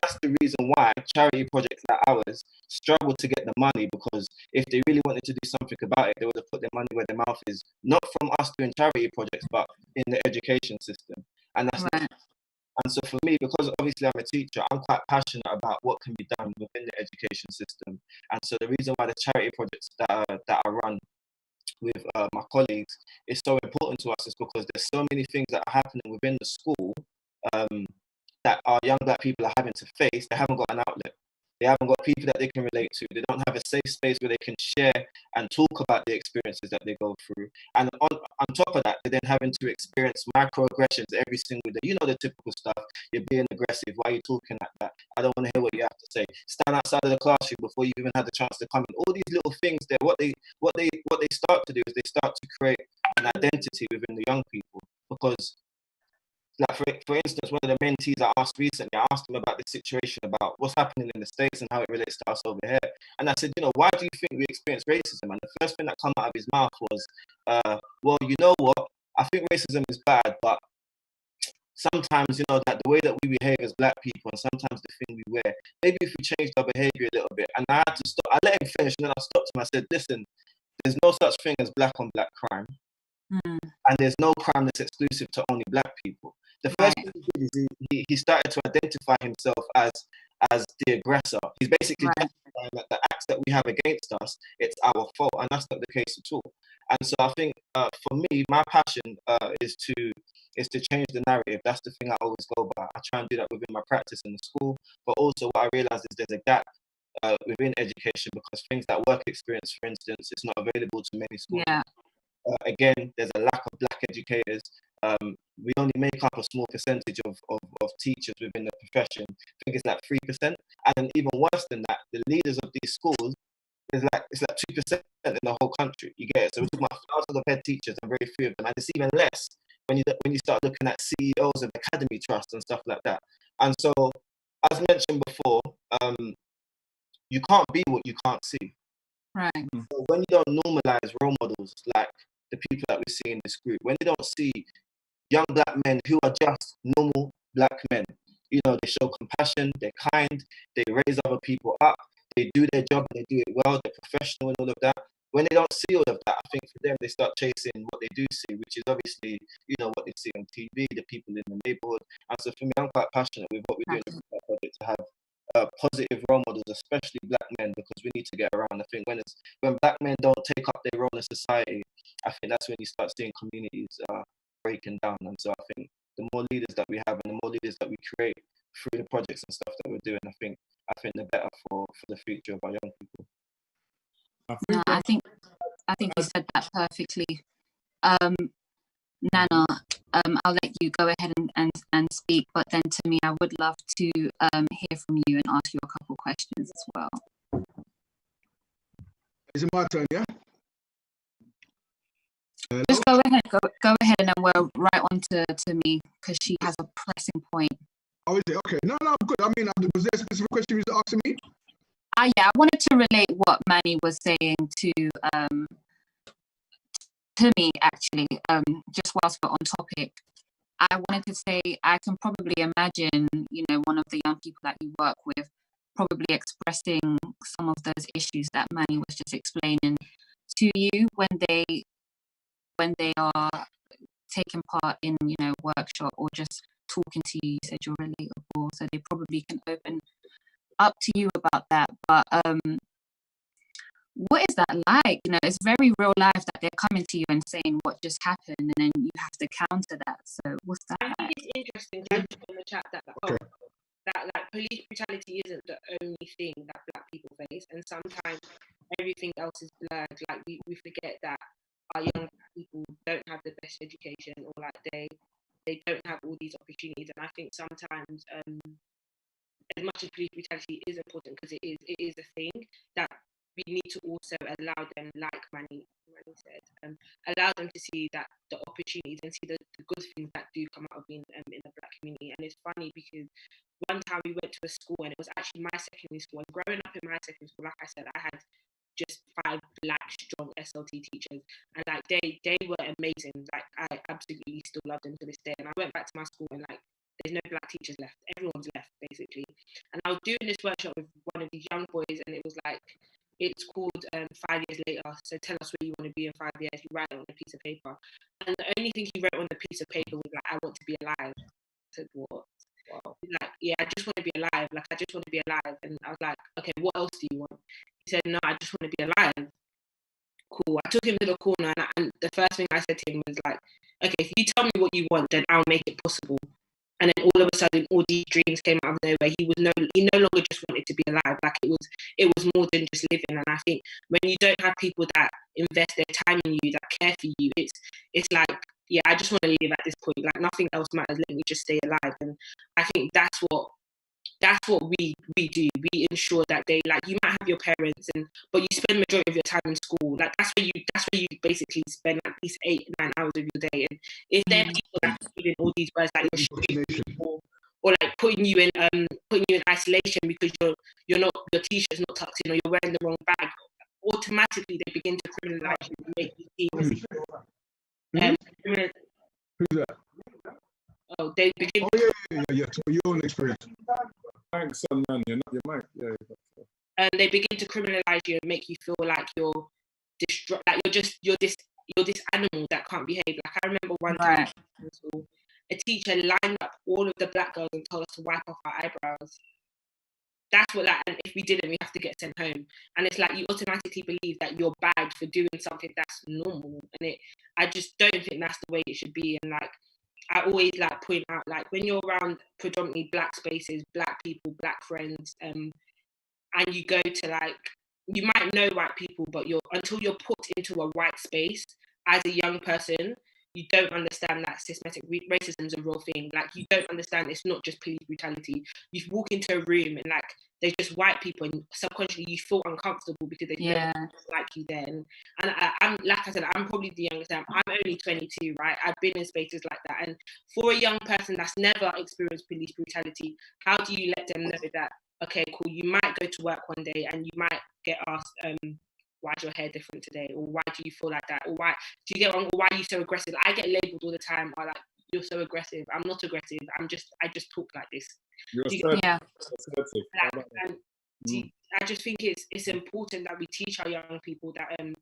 that's the reason why charity projects like ours struggle to get the money, because if they really wanted to do something about it, they would have put their money where their mouth is, not from us doing charity projects, but in the education system. And that's and so for me, because obviously I'm a teacher, I'm quite passionate about what can be done within the education system. And so the reason why the charity projects that I run with my colleagues is so important to us is because there's so many things that are happening within the school that our young Black people are having to face. They haven't got an outlet. They haven't got people that they can relate to. They don't have a safe space where they can share and talk about the experiences that they go through. And on top of that, they're then having to experience microaggressions every single day. You know, the typical stuff. You're being aggressive. Why are you talking like that? I don't want to hear what you have to say. Stand outside of the classroom before you even had the chance to come in. All these little things there, what they start to do is they start to create an identity within the young people. Because, like for instance, one of the mentees I asked recently, I asked him about the situation, about what's happening in the States and how it relates to us over here. And I said, why do you think we experience racism? And the first thing that came out of his mouth was, well, you know what? I think racism is bad, but sometimes, that the way that we behave as black people and sometimes the thing we wear, maybe if we changed our behavior a little bit. And I had to stop. I let him finish, and then I stopped him. I said, listen, there's no such thing as black on black crime. And there's no crime that's exclusive to only black people. The first thing he did is he started to identify himself as the aggressor. He's basically justifying that the acts that we have against us, it's our fault, and that's not the case at all. And so I think for me, my passion is to change the narrative. That's the thing I always go by. I try and do that within my practice in the school, but also what I realize is there's a gap within education, because things like work experience, for instance, it's not available to many schools. Again, there's a lack of black educators. We only make up a small percentage of teachers within the profession. I think it's like 3%. And even worse than that, the leaders of these schools, it's like 2% in the whole country. You get it? So we're talking about thousands of head teachers and very few of them. And it's even less when you start looking at CEOs of academy trusts and stuff like that. And so, as mentioned before, you can't be what you can't see. Right. So when you don't normalize role models like the people that we see in this group, when you don't see young black men who are just normal black men, they show compassion, they're kind, they raise other people up, they do their job and they do it well, they're professional and all of that. When they don't see all of that, I think for them, they start chasing what they do see, which is obviously, what they see on TV, the people in the neighborhood. And so for me, I'm quite passionate with what we're doing in that project to have positive role models, especially black men, because we need to get around. I think when black men don't take up their role in society, I think that's when you start seeing communities breaking down. And so I think the more leaders that we have and the more leaders that we create through the projects and stuff that we're doing, I think the better for the future of our young people. I think you said that perfectly. Nana, I'll let you go ahead and speak, but then to me, I would love to hear from you and ask you a couple questions as well. Is it my turn, yeah? Just go ahead, and then we're right on to me, because she has a pressing point. Oh, is it? Okay. No, I'm good. I mean, was there a specific question you was asking me? Yeah, I wanted to relate what Manny was saying to me, actually, just whilst we're on topic. I wanted to say, I can probably imagine, one of the young people that you work with probably expressing some of those issues that Manny was just explaining to you when they are taking part in, workshop or just talking to you. You said you're relatable, so they probably can open up to you about that. But what is that like? It's very real life that they're coming to you and saying what just happened, and then you have to counter that. So what's that like? I think it's interesting to in the chat that like police brutality isn't the only thing that black people face, and sometimes everything else is blurred. Like we forget that our young people don't have the best education, or like they don't have all these opportunities. And I think sometimes as much as police brutality is important, because it is a thing, that we need to also allow them, like Manny said, allow them to see that the opportunities and see the good things that do come out of being in the black community. And it's funny because one time we went to a school, and it was actually my secondary school. And growing up in my secondary school, like I said, I had just 5 black strong SLT teachers, and like they were amazing. Like I absolutely still love them to this day. And I went back to my school, and like there's no black teachers left. Everyone's left basically. And I was doing this workshop with one of these young boys, and it was like, it's called 5 years later. So tell us where you want to be in 5 years. You write it on a piece of paper. And the only thing he wrote on the piece of paper was like, I want to be alive. I said, what? Wow. Like, yeah, I just want to be alive. Like, I just want to be alive. And I was like, okay, what else do you want? He said, no, I just want to be alive. Cool. I took him to the corner, and the first thing I said to him was like, okay, if you tell me what you want, then I'll make it possible. And then all of a sudden, all these dreams came out of nowhere. He no longer just wanted to be alive. Like it was more than just living. And I think when you don't have people that invest their time in you, that care for you, it's like yeah, I just want to live at this point. Like nothing else matters. Let me just stay alive. And I think that's what we do. We ensure that they, like, you might have your parents, but you spend the majority of your time in school. Like that's where you basically spend at least 8-9 hours of your day. And if they're people that are feeding all these words like or like putting you in isolation because you're not, your t-shirt's not tucked in or you're wearing the wrong bag, automatically they begin to criminalize you and make you seem Who's that? oh, they begin. Yeah. So your own experience. Thanks, son, man. You're not your mic. Yeah. And they begin to criminalize you and make you feel like you're this animal that can't behave. Like I remember one time in school, a teacher lined up all of the black girls and told us to wipe off our eyebrows. That's what, like, and if we didn't, we have to get sent home. And it's like you automatically believe that you're bad for doing something that's normal. And I just don't think that's the way it should be. And like, I always like point out, like when you're around predominantly black spaces, black people, black friends, and you go to, like, you might know white people, but until you're put into a white space as a young person, you don't understand that systematic racism is a real thing. Like you don't understand it's not just police brutality. You walk into a room and like there's just white people, and subconsciously you feel uncomfortable because they don't like you then. And I'm, like I said, I'm probably the youngest. I'm only 22, right? I've been in spaces like that. And for a young person that's never experienced police brutality, how do you let them know that, okay, cool, you might go to work one day and you might get asked, why is your hair different today? Or why do you feel like that? Or why do you get wrong? Or why are you so aggressive? I get labeled all the time. Or like, you're so aggressive. I'm not aggressive. I just talk like this. I just think it's important that we teach our young people that and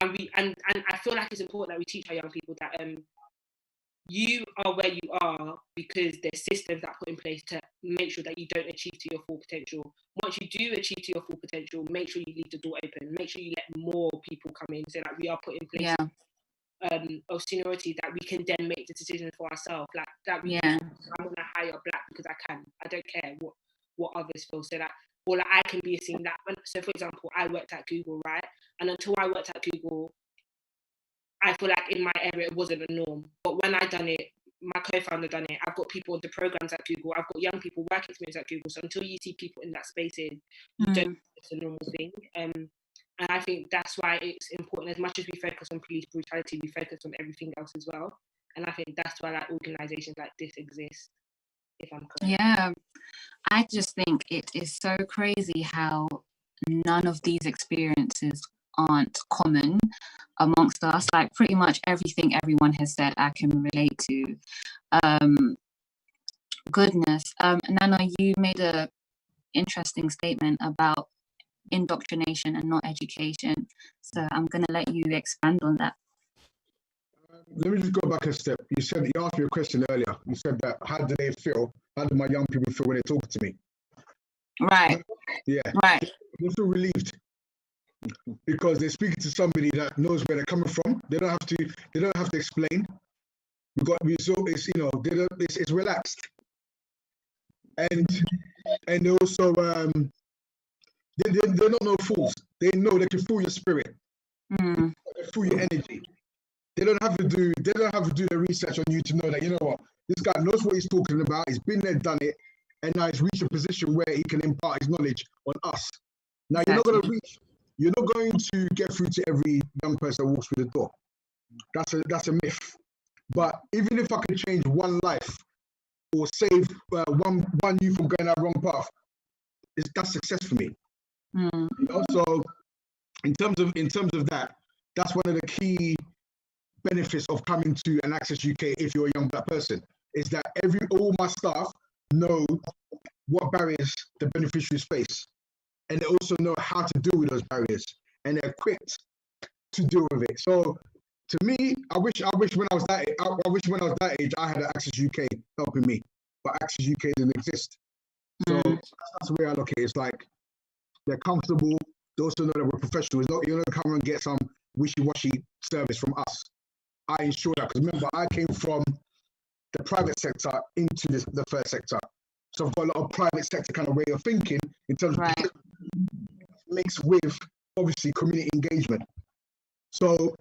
I feel like it's important that we teach our young people that you are where you are because there's systems that are put in place to make sure that you don't achieve to your full potential. Once you do achieve to your full potential, make sure you leave the door open. Make sure you let more people come in so that we are put in place of seniority that we can then make the decision for ourselves. Like that I'm gonna hire black because I can. I don't care what others feel. So that or like I can be seen that. So for example, I worked at Google, right? And until I worked at Google, I feel like in my area it wasn't a norm. But when I done it, my co-founder done it. I've got people in the programs at Google. I've got young people work experience at Google. So until you see people in that space, you don't think it's a normal thing. And I think that's why it's important. As much as we focus on police brutality, we focus on everything else as well. And I think that's why like organisations like this exist. If I'm correct. Yeah, I just think it is so crazy how none of these experiences aren't common amongst us. Like pretty much everything everyone has said I can relate to. Goodness. Nana, you made a interesting statement about indoctrination and not education. So I'm going to let you expand on that. Let me just go back a step. You asked me a question earlier. You said that how do they feel? How do my young people feel when they talk to me? Right. Yeah. Right. They feel relieved because they're speaking to somebody that knows where they're coming from. They don't have to explain. It's relaxed. And they also they're not no fools. They know they can fool your spirit. They fool your energy. They don't have to do their research on you to know that, you know what, this guy knows what he's talking about, he's been there, done it, and now he's reached a position where he can impart his knowledge on us. Now you're not going to get through to every young person that walks through the door. That's a myth. But even if I can change one life or save one youth from going down the wrong path, that's success for me. You know? So in terms of that, that's one of the key benefits of coming to an Access UK if you're a young black person, is that all my staff know what barriers the beneficiaries face, and they also know how to deal with those barriers, and they're equipped to deal with it. So to me, I wish when I was that age I had an Access UK helping me, but Access UK didn't exist. So that's the way I look at it. It's like they're comfortable. They also know that we're professionals. You're not come and get some wishy-washy service from us. I ensure that, because remember, I came from the private sector into the first sector. So I've got a lot of private sector kind of way of thinking in terms of mixed with, obviously, community engagement. So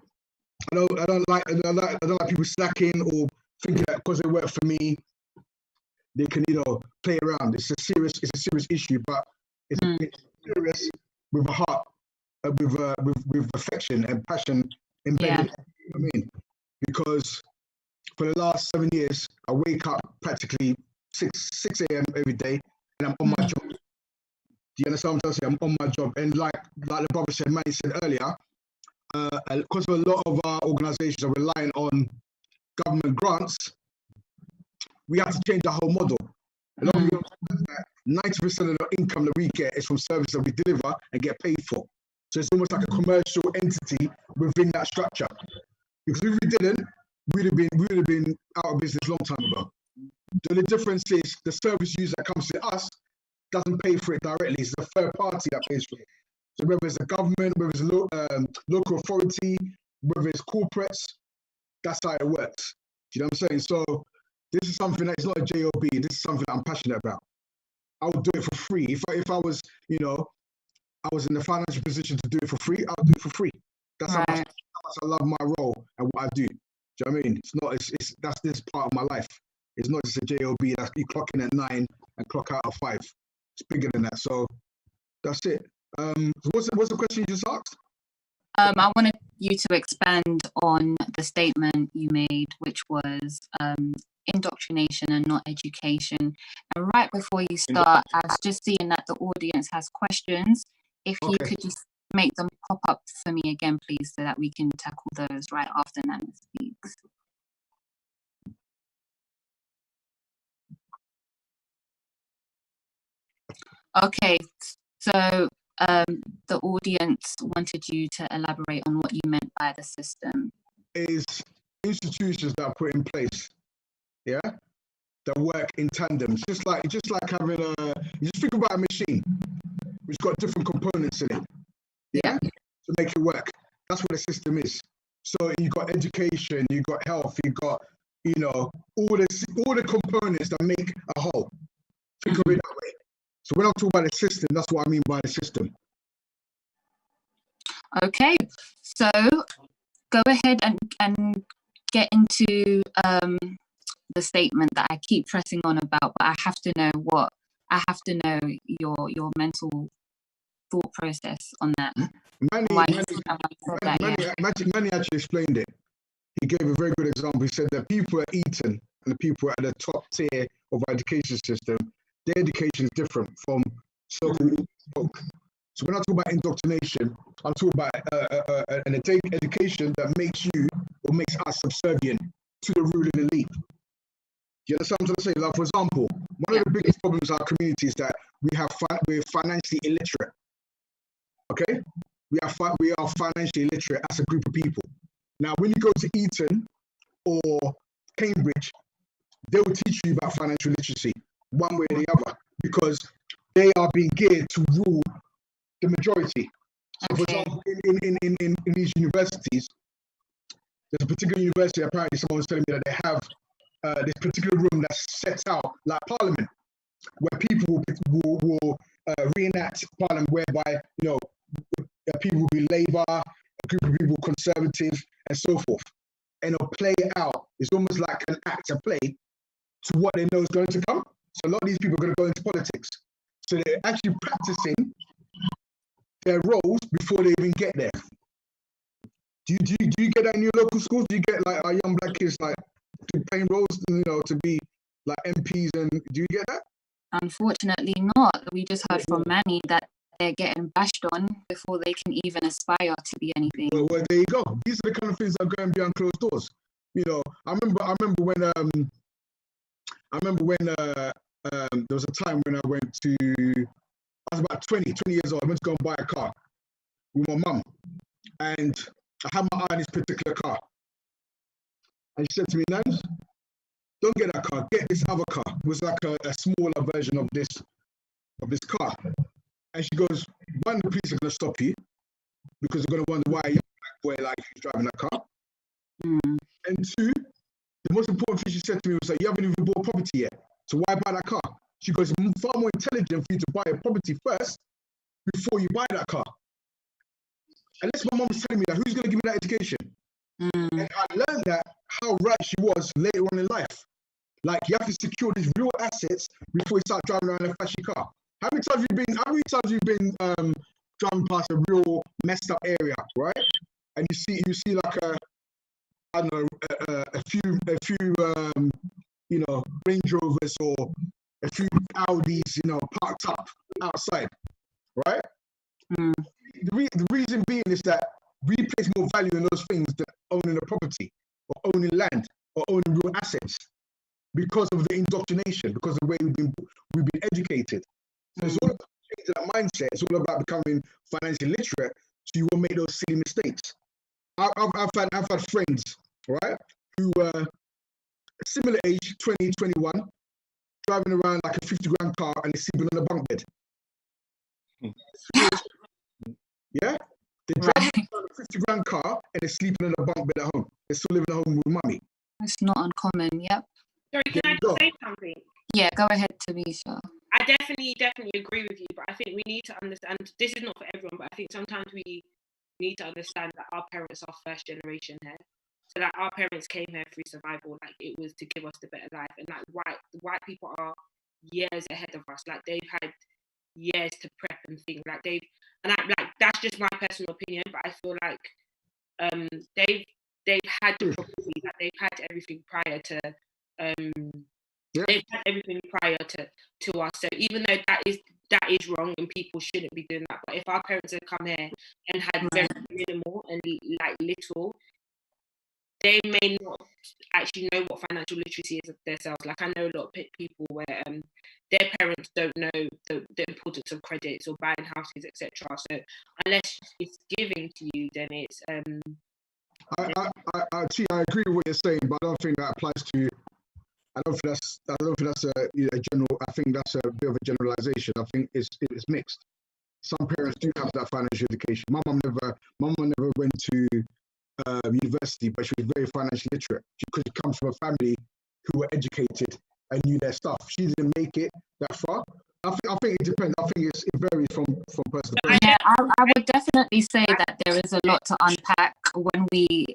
I don't like people slacking or thinking that because they work for me, they can, play around. It's a serious issue, but it's serious with a heart, with affection and passion embedded. You know what I mean? Because for the last 7 years, I wake up practically 6 a.m. every day, and I'm on my job. Do you understand what I'm saying? I'm on my job, and like the brother said, Manny said earlier, because a lot of our organisations are relying on government grants, we have to change the whole model. A lot of people understand that 90% of the income that we get is from services that we deliver and get paid for. So it's almost like a commercial entity within that structure. Because if we didn't, we'd have been out of business a long time ago. The only difference is the service user that comes to us doesn't pay for it directly. It's the third party that pays for it. So whether it's the government, whether it's local authority, whether it's corporates, that's how it works. Do you know what I'm saying? So this is something that is not a job. This is something that I'm passionate about. I would do it for free. If I was, I was in the financial position to do it for free, I'll do it for free. That's how much I love my role and what I do. Do you know what I mean? That's this part of my life. It's not just a job that you clock in at 9 and clock out at 5. It's bigger than that. So that's it. What's the question you just asked? I wanted you to expand on the statement you made, which was indoctrination and not education. And right before you start, I was just seeing that the audience has questions. If you could just make them pop up for me again, please, so that we can tackle those right after Nana speaks. Okay, so the audience wanted you to elaborate on what you meant by the system. Is institutions that are put in place, that work in tandem. It's just like having you just think about a machine which got different components in it, to make it work. That's what a system is. So you got education, you got health, you got all the components that make a whole. Think of it that way. So when I'm talking about the system, that's what I mean by the system. Okay, so go ahead and get into the statement that I keep pressing on about, but I have to know your mental thought process on that. Manny actually explained it. He gave a very good example. He said that people at Eton and the people at the top tier of our education system, their education is different from so-called folk. So when I talk about indoctrination, I'm talking about an education that makes you or makes us subservient to the ruling elite. Do you understand what I'm trying to say? Like, for example, one of the biggest problems in our community is that we're financially illiterate. Okay? We are financially illiterate as a group of people. Now, when you go to Eton or Cambridge, they will teach you about financial literacy, one way or the other, because they are being geared to rule the majority. So, for example, in these universities, there's a particular university, apparently someone was telling me that they have this particular room that's set out like Parliament, where people will reenact Parliament, whereby, people will be Labour, a group of people Conservative, and so forth. And they'll play it out. It's almost like an act, a play, to what they know is going to come. So a lot of these people are going to go into politics. So they're actually practicing their roles before they even get there. Do you get that in your local schools? Do you get like our young black kids like playing roles, to be like MPs, and do you get that? Unfortunately not. We just heard from Manny that they're getting bashed on before they can even aspire to be anything. Well, there you go. These are the kind of things that are going behind closed doors. I remember when there was a time when I was about 20 years old. I went to go and buy a car with my mum, and I had my eye on this particular car. And she said to me, "Nans, don't get that car, get this other car." It was like a smaller version of this car. And she goes, "One, the police are going to stop you because they're going to wonder why a young black boy like you driving that car. And two, the most important thing she said to me was that you haven't even bought property yet. So why buy that car?" She goes, "It's far more intelligent for you to buy a property first before you buy that car." Unless my mom was telling me that, who's going to give me that education? Mm. And I learned that how right she was later on in life. Like, you have to secure these real assets before you start driving around in a flashy car. How many times have you been driving past a real messed up area, right? And you see like I don't know, a few Range Rovers or a few Audis, parked up outside, right? Mm. The reason being is that we place more value in those things than owning a property or owning land or owning real assets because of the indoctrination, because of the way we've been educated. So it's all about changing that mindset. It's all about becoming financially literate, so you won't make those silly mistakes. I've had friends, right, who were similar age, 20, 21, driving around like a 50 grand car and they're sleeping on a bunk bed. Yeah? They're driving around a 50 grand car and they're sleeping on a bunk bed at home. They're still living at home with mummy. It's not uncommon. Yep. Sorry, can I just say something? Yeah, go ahead, Tamisha. I definitely agree with you, but I think we need to understand, this is not for everyone, but I think sometimes we need to understand that our parents are first generation here. So like our parents came here through survival, like it was to give us the better life. And like white people are years ahead of us. Like they've had years to prep and things. Like like that's just my personal opinion, but I feel like they've had the property, like they've had everything prior to they've had everything prior to us. So even though that is wrong and people shouldn't be doing that, but if our parents had come here and had very minimal and like little, they may not actually know what financial literacy is themselves. Like I know a lot of people where their parents don't know the importance of credits or buying houses, etc. So unless it's given to you, then it's I agree with what you're saying, but I don't think that applies to. I don't think that's a general. I think that's a bit of a generalization. I think it's mixed. Some parents do have that financial education. My mum never went to university, but she was very financially literate because she comes from a family who were educated and knew their stuff. She didn't make it that far. I think it depends. I think it varies from person to person. Yeah, I would definitely say that there is a lot to unpack when the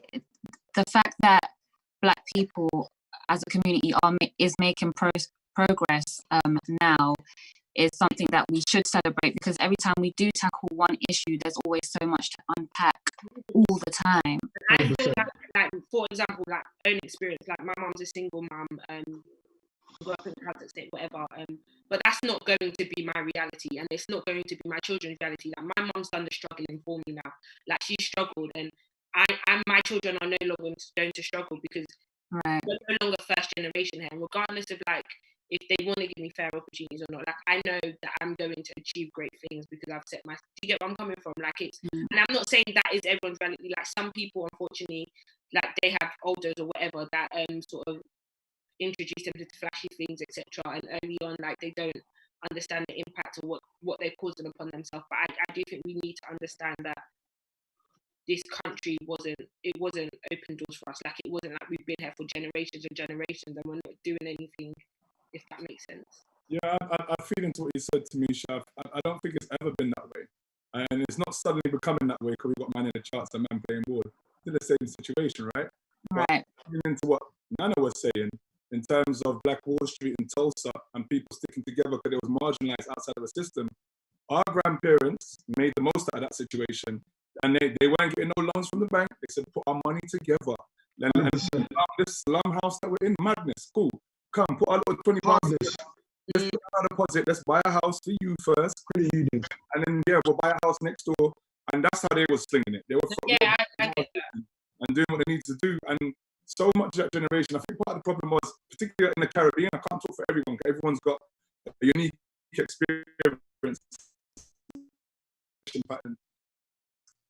fact that Black people as a community is making progress now is something that we should celebrate, because every time we do tackle one issue, there's always so much to unpack all the time. I feel like for example, like own experience, like my mum's a single mum, grew up in Kansas State, whatever, but that's not going to be my reality, and it's not going to be my children's reality. Like my mum's done the struggling for me now. Like she struggled, and my children are no longer going to struggle because we're no longer first generation here. And regardless of like if they want to give me fair opportunities or not, like I know that I'm going to achieve great things because I've set my. Do you get where I'm coming from? Like it's, and I'm not saying that is everyone's reality. Like some people, unfortunately, like they have elders or whatever that sort of introduce them to flashy things, etc. And early on, like they don't understand the impact of what they're causing upon themselves. But I do think we need to understand that this country wasn't open doors for us. Like it wasn't like we've been here for generations and generations and we're not doing anything, if that makes sense. Yeah, I feel into what you said to me, Shav. I don't think it's ever been that way. And it's not suddenly becoming that way because we've got man in the charts and man playing ball. It's in the same situation, right? Right. But into what Nana was saying in terms of Black Wall Street in Tulsa and people sticking together because it was marginalized outside of the system, our grandparents made the most out of that situation. And they weren't getting no loans from the bank. They said, put our money together. And this slum house that we're in, madness, cool. Come, put our little 20 pounds. Let's put our deposit. Let's buy a house for you first. And then, we'll buy a house next door. And that's how they were slinging it. They were I get that. And doing what they need to do. And so much of that generation, I think part of the problem was, particularly in the Caribbean, I can't talk for everyone, because everyone's got a unique experience.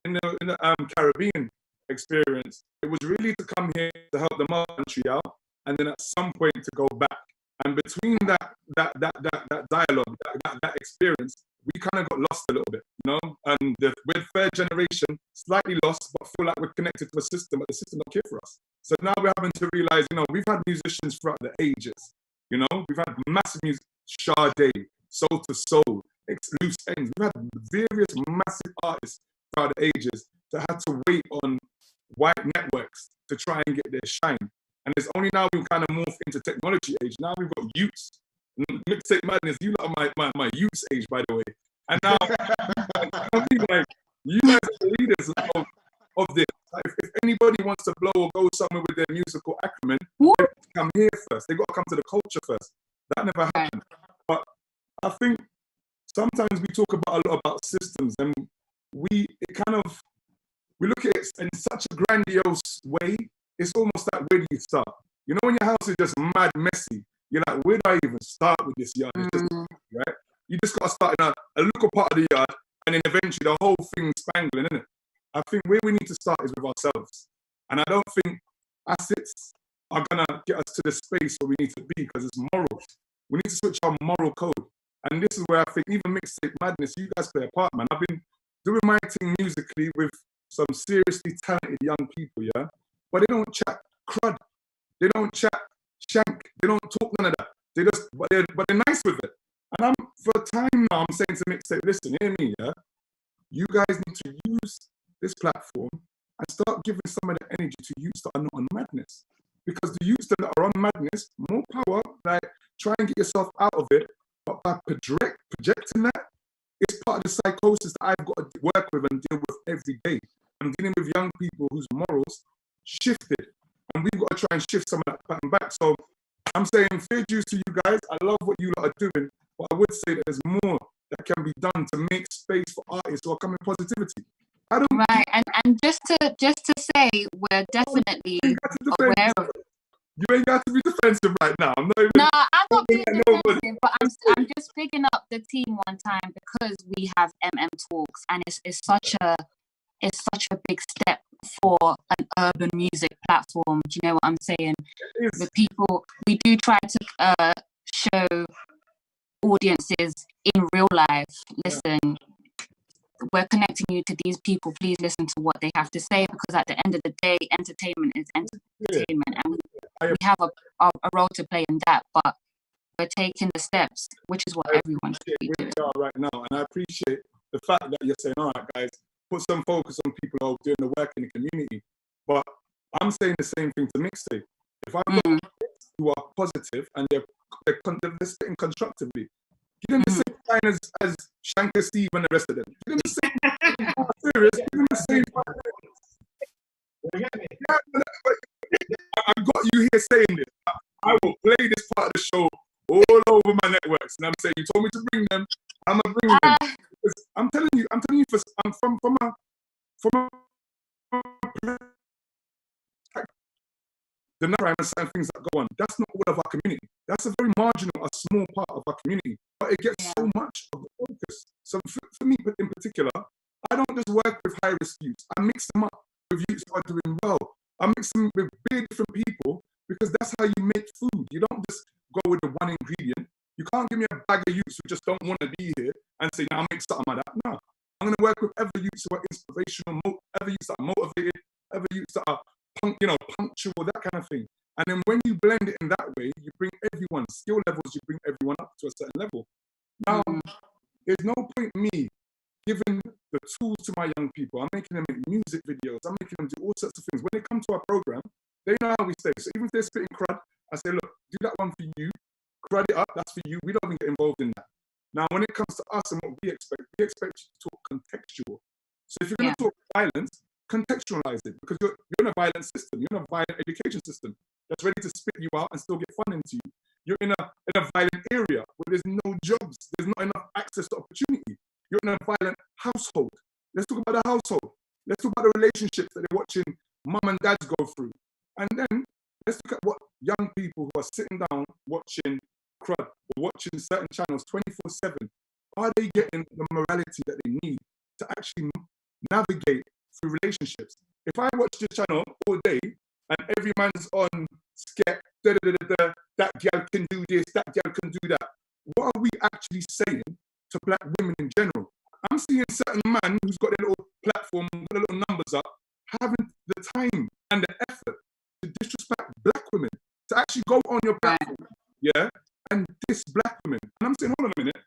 In the Caribbean experience, it was really to come here to help the country out, and then at some point to go back. And between that dialogue, that experience, we kind of got lost a little bit, you know. And we're third generation, slightly lost, but feel like we're connected to a system, but the system don't care for us. So now we're having to realize, you know, we've had musicians throughout the ages. You know, we've had massive music, Sade, Soul to Soul, Loose Ends. We've had various massive artists throughout the ages that had to wait on white networks to try and get their shine. And it's only now we've kind of morphed into technology age. Now we've got youths. Mixtape madness, you lot are my youth's age, by the way. And now I feel like you guys are the leaders of this. Like, if anybody wants to blow or go somewhere with their musical acumen, they come here first. They got to come to the culture first. That never happened. But I think sometimes we talk about a lot about systems, and we look at it in such a grandiose way. It's almost like, where do you start? You know, when your house is just mad messy, you're like, where do I even start with this yard? It's just, right? You just got to start in a little part of the yard, and then eventually the whole thing's spangling, isn't it? I think where we need to start is with ourselves. And I don't think assets are going to get us to the space where we need to be, because it's morals. We need to switch our moral code. And this is where I think even Mixtape Madness, you guys play a part, man. I've been doing my thing musically with some seriously talented young people, yeah? But they don't chat crud. They don't chat shank. They don't talk none of that. But they're nice with it. And for a time now, I'm saying to Mixtape, listen, hear me, yeah? You guys need to use this platform and start giving some of the energy to youths that are not on madness. Because the youths that are on madness, more power, like, try and get yourself out of it. But by projecting that, it's part of the psychosis that I've got to work with and deal with every day. I'm dealing with young people whose morals shifted, and we've got to try and shift some of that pattern back. So I'm saying fair dues to you guys. I love what you lot are doing, but I would say that there's more that can be done to make space for artists who are coming positivity. Right, and just to say, we're definitely aware of. You ain't got to be defensive right now. I'm not being defensive, but I'm just picking up the team one time because we have Talks, and it's such a big step for an urban music platform. Do you know what I'm saying? The people, we do try to show audiences in real life, listen, we're connecting you to these people, please listen to what they have to say, because at the end of the day, entertainment is entertainment, and we have a role to play in that, but we're taking the steps, which is what everyone should be doing. We are right now, and I appreciate the fact that you're saying, all right, guys, put some focus on people who are doing the work in the community. But I'm saying the same thing to Mixtape. If I've got kids who are positive and they're spitting constructively, give them the same line as Shanker Steve and the rest of them. Give them the same. Serious. Give them the same. I've got you here saying this. I will play this part of the show all over my networks, and I'm saying, you told me to bring them. I'm gonna bring them. Because I'm telling you, I'm from the crime and things that go on. That's not all of our community. That's a very marginal, a small part of our community. But it gets so much of the focus. So for me in particular, I don't just work with high-risk youths. I mix them up with youths who are doing well. I mix them with big different people, because that's how you make food. You don't just go with the one ingredient. You can't give me a bag of youths who just don't want to be here and say, I'll make something like that. No. I'm going to work with other youths who are inspirational, other youths that are motivated, other youths that are punctual, that kind of thing. And then when you blend it in that way, you bring everyone, skill levels, you bring everyone up to a certain level. Now, there's no point me giving the tools to my young people. I'm making them make music videos. I'm making them do all sorts of things. When they come to our program, they know how we stay. So even if they're spitting crud, I say, look, do that one for you. Crud it up, that's for you. We don't even get involved in that. Now, when it comes to us and what we expect you to talk contextual. So if you're going to talk violence, contextualize it, because you're in a violent system. You're in a violent education system that's ready to spit you out and still get funding to you. You're in a violent area where there's no jobs, there's not enough access to opportunity. You're in a violent household. Let's talk about the household. Let's talk about the relationships that they're watching mum and dads go through. And then let's look at what young people who are sitting down watching crud or watching certain channels 24/7, are they getting the morality that they need to actually navigate through relationships? If I watch this channel all day and every man's on skep, that girl can do this, that girl can do that, what are we actually saying to black women in general? I'm seeing certain man who's got their little platform, got their little numbers up, having the time and the effort to disrespect black women, to actually go on your platform, and diss black women. And I'm saying, hold on a minute,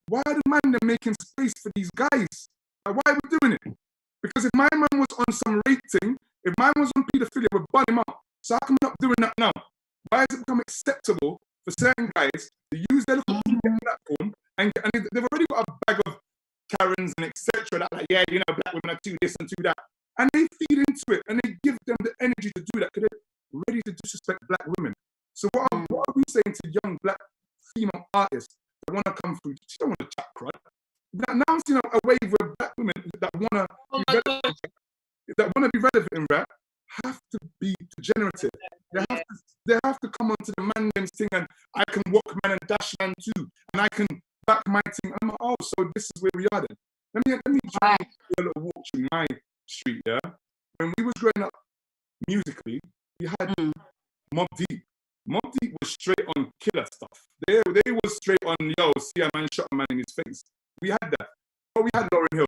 why are the man they're making space for these guys? Why are we doing it? Because if my man was on some rating, If mine was on paedophilia, we'd bun him up. So how come we're not doing that now? Why has it become acceptable for certain guys to use their little platform and they've already got a bag of Karens and etc. That like, yeah, you know, black women are too this and too that. And they feed into it and they give them the energy to do that because they're ready to disrespect black women. So what are we saying to young black female artists that want to come through? She don't want to chat crud. Now I'm seeing a wave where black women that want to be relevant in rap have to be degenerative. They have to come onto the man them thing and I can walk man and dash man too. And I can back my thing. I'm like, oh, so this is where we are then. Let me try and do a little walk through my street, yeah? When we was growing up musically, we had Mobb Deep. Mobb Deep was straight on killer stuff. They was straight on, yo, see a man shot a man in his face. We had that. But we had Lauryn Hill.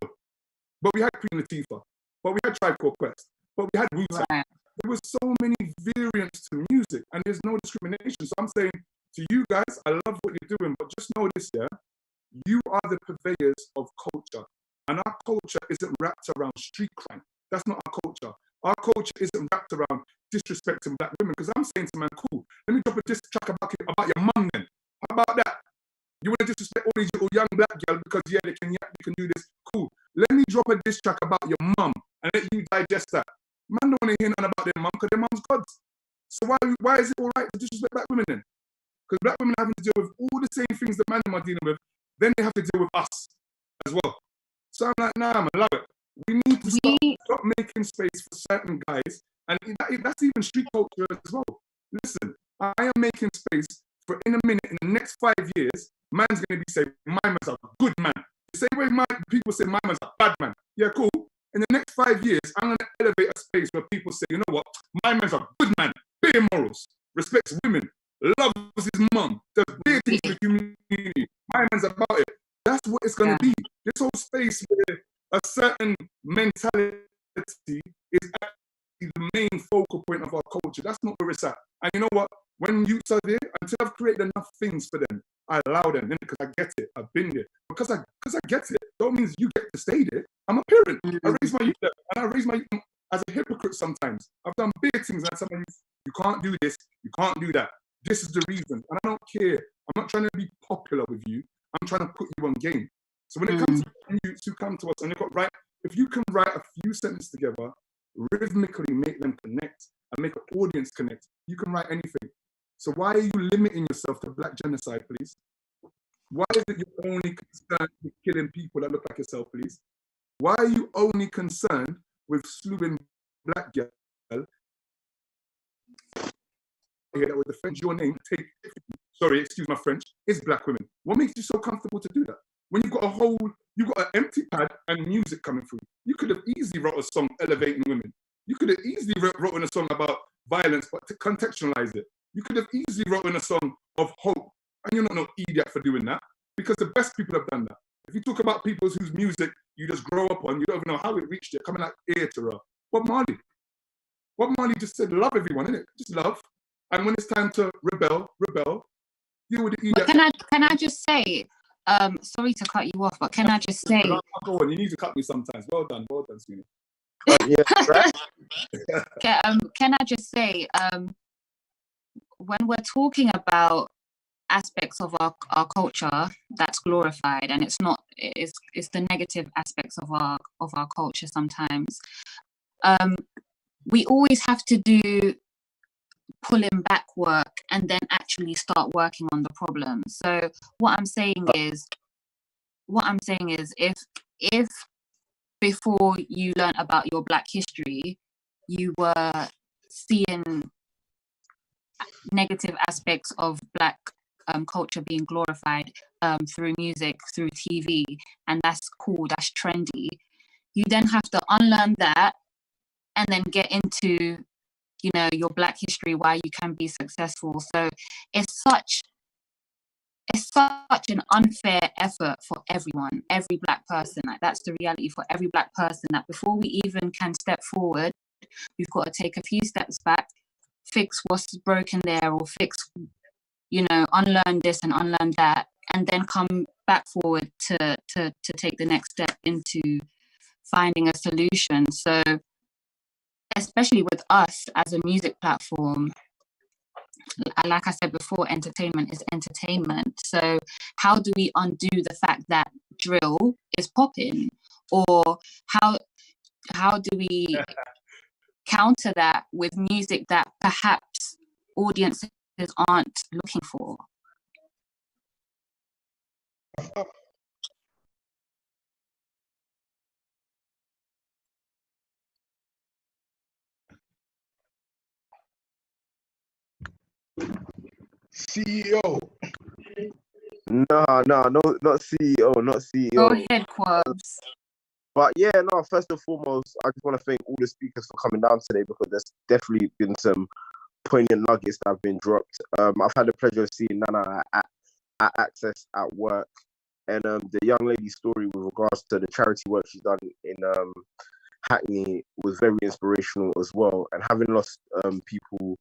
But we had Queen Latifah. But we had Tribe Called Quest. But we had Wu-Tang. Right. There were so many variants to music and there's no discrimination. So I'm saying to you guys, I love what you're doing, but just know this, yeah? You are the purveyors of culture. And our culture isn't wrapped around street crime. That's not our culture. Our culture isn't wrapped around disrespecting black women. Because I'm saying to man, cool, let me drop a diss track about your mum then. How about that? You want to disrespect all these little young black girls because, yeah, they can do this. Cool. Let me drop a diss track about your mum and let you digest that. Man don't want to hear nothing about their mum because their mum's gods. So why is it all right to disrespect black women then? Because black women are having to deal with all the same things that man are dealing with. Then they have to deal with us as well. So I'm like, nah, man, I love it. We need to stop making space for certain guys. And that's even street culture as well. Listen, I am making space for in a minute, in the next 5 years, man's going to be saying, my man's a good man. The same way people say, my man's a bad man. Yeah, cool. In the next 5 years, I'm going to elevate a space where people say, you know what, my man's a good man, bare morals, respects women, loves his mum, does big things for the community. My man's about it. That's what it's going to be. This whole space where a certain mentality is actually the main focal point of our culture. That's not where it's at. And you know what? When youths are there, until I've created enough things for them, I allow them because I get it. I've been there. Because I get it, don't mean you get to stay there. I'm a parent. I raise my youth there, and I raise my youth as a hypocrite sometimes. I've done big things and I tell my youth, you can't do this, you can't do that. This is the reason. And I don't care. I'm not trying to be popular with you. I'm trying to put you on game. So when it comes to youths who come to us and they've got if you can write a few sentences together, rhythmically make them connect and make an audience connect, you can write anything. So why are you limiting yourself to black genocide, please? Why is it you're only concerned with killing people that look like yourself, please? Why are you only concerned with slewing black girls that would defend your name, excuse my French, is black women? What makes you so comfortable to do that? When you've got an empty pad and music coming through, you could have easily wrote a song elevating women. You could have easily written a song about violence, but to contextualize it. You could have easily written a song of hope, and you're not no idiot for doing that, because the best people have done that. If you talk about people whose music you just grow up on, you don't even know how it reached it, coming like ear to her. Bob Marley just said, love everyone, innit? Just love. And when it's time to rebel, deal with the idiot. Can I just say, sorry to cut you off, but can I just say... Go on, you need to cut me sometimes. Well done, Sweeney. Can I just say, when we're talking about aspects of our culture that's glorified, and it's the negative aspects of our culture sometimes, we always have to do pulling back work and then actually start working on the problem. So what I'm saying is if before you learn about your Black history, you were seeing negative aspects of Black culture being glorified through music, through TV, and that's cool, that's trendy, you then have to unlearn that and then get into, you know, your Black history, why you can be successful. So it's such an unfair effort for everyone, every Black person. Like, that's the reality for every Black person, that before we even can step forward, we've got to take a few steps back, fix what's broken there, or fix, you know, unlearn this and unlearn that, and then come back forward to take the next step into finding a solution. So especially with us as a music platform, like I said before, entertainment is entertainment. So how do we undo the fact that drill is popping? Or how do we counter that with music that perhaps audiences aren't looking for? CEO. No, not CEO, not CEO. Go ahead, Quabs. But yeah, no, first and foremost, I just want to thank all the speakers for coming down today, because there's definitely been some poignant nuggets that have been dropped. I've had the pleasure of seeing Nana at Access at work, and the young lady's story with regards to the charity work she's done in Hackney was very inspirational as well. And having lost people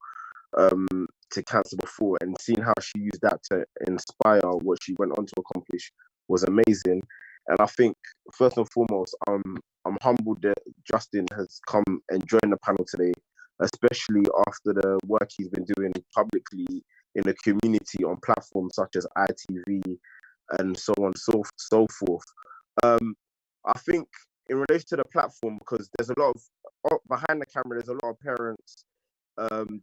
to cancer before, and seeing how she used that to inspire what she went on to accomplish was amazing. And I think first and foremost, I'm humbled that Justin has come and joined the panel today, especially after the work he's been doing publicly in the community on platforms such as ITV and so on so forth. I think in relation to the platform, because there's a lot of behind the camera, there's a lot of parents,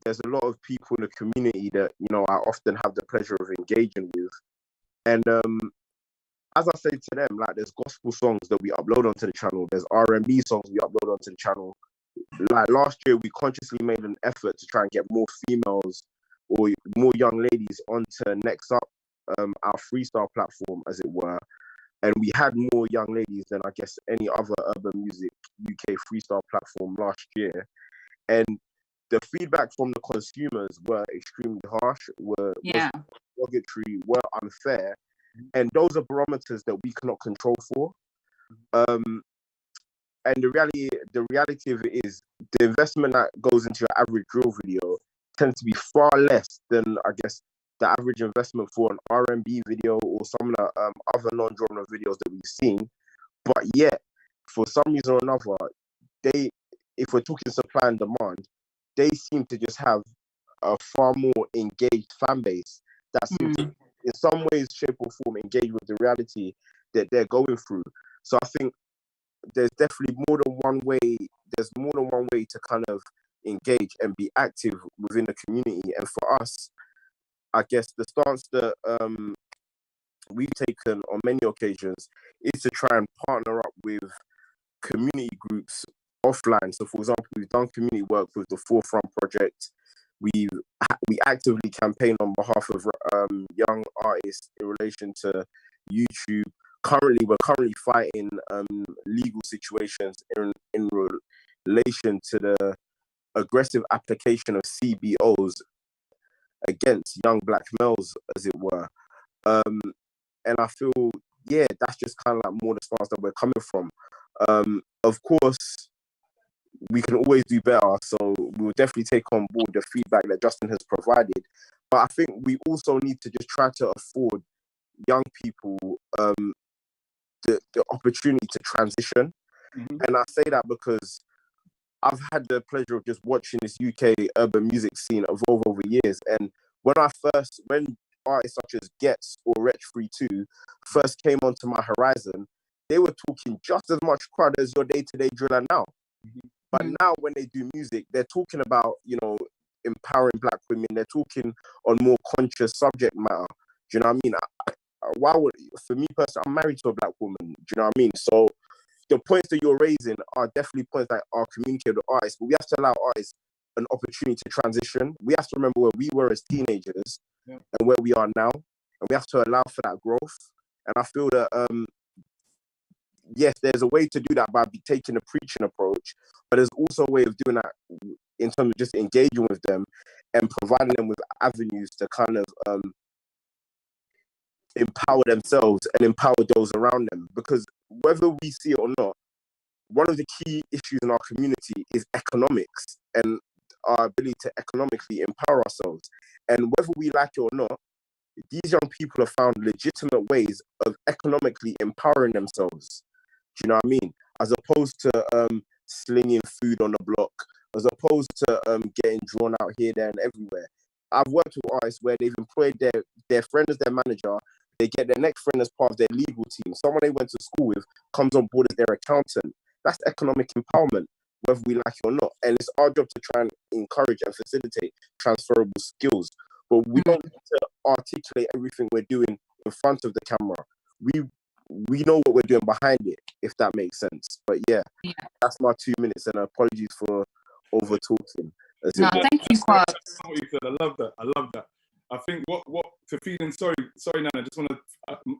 there's a lot of people in the community that, you know, I often have the pleasure of engaging with. And as I say to them, like, there's gospel songs that we upload onto the channel, there's R&B songs we upload onto the channel. Like last year, we consciously made an effort to try and get more females or more young ladies onto Next Up, our freestyle platform, as it were. And we had more young ladies than, I guess, any other urban music UK freestyle platform last year. And the feedback from the consumers were extremely harsh, was derogatory, were unfair. And those are barometers that we cannot control for. And the reality of it is, the investment that goes into your average drill video tends to be far less than, I guess, the average investment for an R&B video or some of the other non-genre videos that we've seen. But yet, for some reason or another, if we're talking supply and demand, they seem to just have a far more engaged fan base that seems to, in some ways, shape or form, engage with the reality that they're going through. So I think there's definitely more than one way. There's more than one way to kind of engage and be active within the community. And for us, I guess the stance that we've taken on many occasions is to try and partner up with community groups offline. So, for example, we've done community work with the Forefront Project. We actively campaign on behalf of young artists in relation to YouTube. We're currently fighting legal situations in relation to the aggressive application of CBOs against young black males, as it were. And I feel, that's just kind of like more the stance that we're coming from. Of course, we can always do better, so we'll definitely take on board the feedback that Justin has provided. But I think we also need to just try to afford young people the opportunity to transition. And I say that because I've had the pleasure of just watching this UK urban music scene evolve over years. And when artists such as Gets or Wretch 32 first came onto my horizon, they were talking just as much crud as your day-to-day driller now. But now when they do music, they're talking about, you know, empowering black women. They're talking on more conscious subject matter. Do you know what I mean? For me personally, I'm married to a black woman. Do you know what I mean? So the points that you're raising are definitely points that are communicated with artists, but we have to allow artists an opportunity to transition. We have to remember where we were as teenagers and where we are now, and we have to allow for that growth. And I feel that, yes, there's a way to do that by taking a preaching approach, but there's also a way of doing that in terms of just engaging with them and providing them with avenues to kind of empower themselves and empower those around them. Because whether we see it or not, one of the key issues in our community is economics and our ability to economically empower ourselves. And whether we like it or not, these young people have found legitimate ways of economically empowering themselves. Do you know what I mean? As opposed to slinging food on the block, as opposed to getting drawn out here, there, and everywhere. I've worked with artists where they've employed their friend as their manager. They get their next friend as part of their legal team. Someone they went to school with comes on board as their accountant. That's economic empowerment, whether we like it or not. And it's our job to try and encourage and facilitate transferable skills. But we don't need to articulate everything we're doing in front of the camera. We know what we're doing behind it, if that makes sense. But yeah, that's my 2 minutes, and apologies for over talking. No, thank you, Quabs. I love that. I love that. I think what to feeding. Sorry, Nana. I just want to.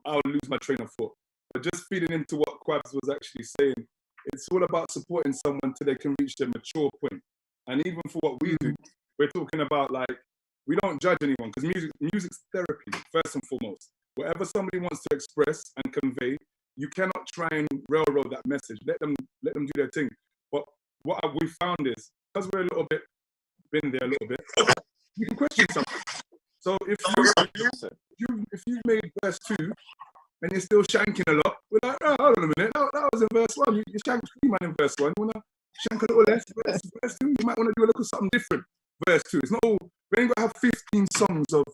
I'll lose my train of thought. But just feeding into what Quabs was actually saying, it's all about supporting someone till they can reach their mature point. And even for what we do, we're talking about, like, we don't judge anyone, because music's therapy first and foremost. Whatever somebody wants to express and convey, you cannot try and railroad that message. Let them do their thing. But what we found is, because we're a little bit been there a little bit, you can question something. So if you made verse 2 and you're still shanking a lot, we're like, oh, hold on a minute, that was in verse 1. You shanked 3 man in verse 1. You want to shank a little less, verse 2? You might want to do a little something different, verse 2. It's not all, we ain't got to have 15 songs of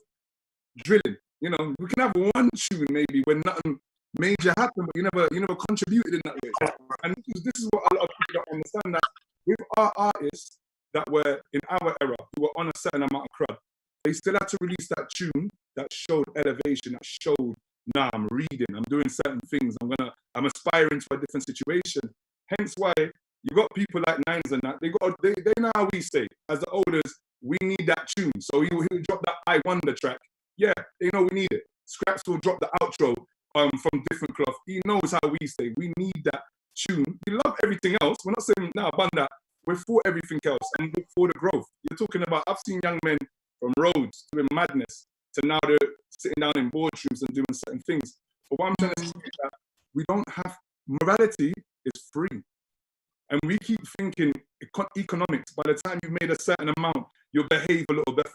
drilling. You know, we can have one tune maybe when nothing major happened, but you never contributed in that way. And this is what a lot of people don't understand, that with our artists that were in our era, who were on a certain amount of crowd, they still had to release that tune that showed elevation, that showed, nah, I'm reading, I'm doing certain things, I'm aspiring to a different situation. Hence why you got people like Nines and that, they know how we say, as the olders, we need that tune. So he'll drop that I Wonder track. Yeah, they know we need it. Scraps will drop the outro from different cloth. He knows how we say, we need that tune. We love everything else. We're not saying, nah, bunda. We're for everything else and for the growth. You're talking about, I've seen young men from Rhodes doing madness to now they're sitting down in boardrooms and doing certain things. But what I'm trying to say is that we don't have, morality is free. And we keep thinking economics. By the time you've made a certain amount, you'll behave a little bit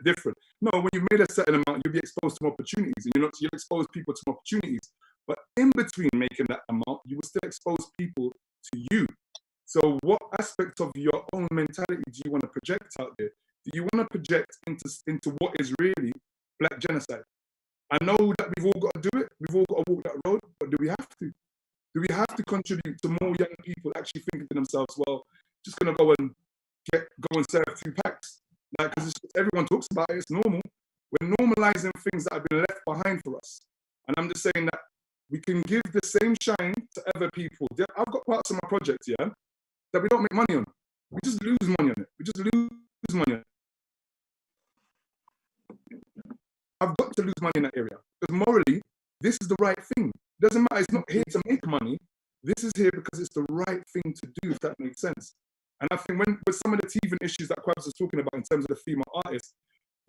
different. No, when you've made a certain amount, you'll be exposed to more opportunities, and you'll expose people to more opportunities. But in between making that amount, you will still expose people to you. So what aspect of your own mentality do you want to project out there? Do you want to project into what is really black genocide? I know that we've all got to do it. We've all got to walk that road, but do we have to? Do we have to contribute to more young people actually thinking to themselves, well, just going to go and serve 2 packs? Like, because everyone talks about it, it's normal. We're normalizing things that have been left behind for us. And I'm just saying that we can give the same shine to other people. I've got parts of my project, yeah, that we don't make money on. We just lose money on it. We just lose money on it. I've got to lose money in that area. Because morally, this is the right thing. It doesn't matter, it's not here to make money. This is here because it's the right thing to do, if that makes sense. And I think with some of the teething issues that Quabs was talking about in terms of the female artists,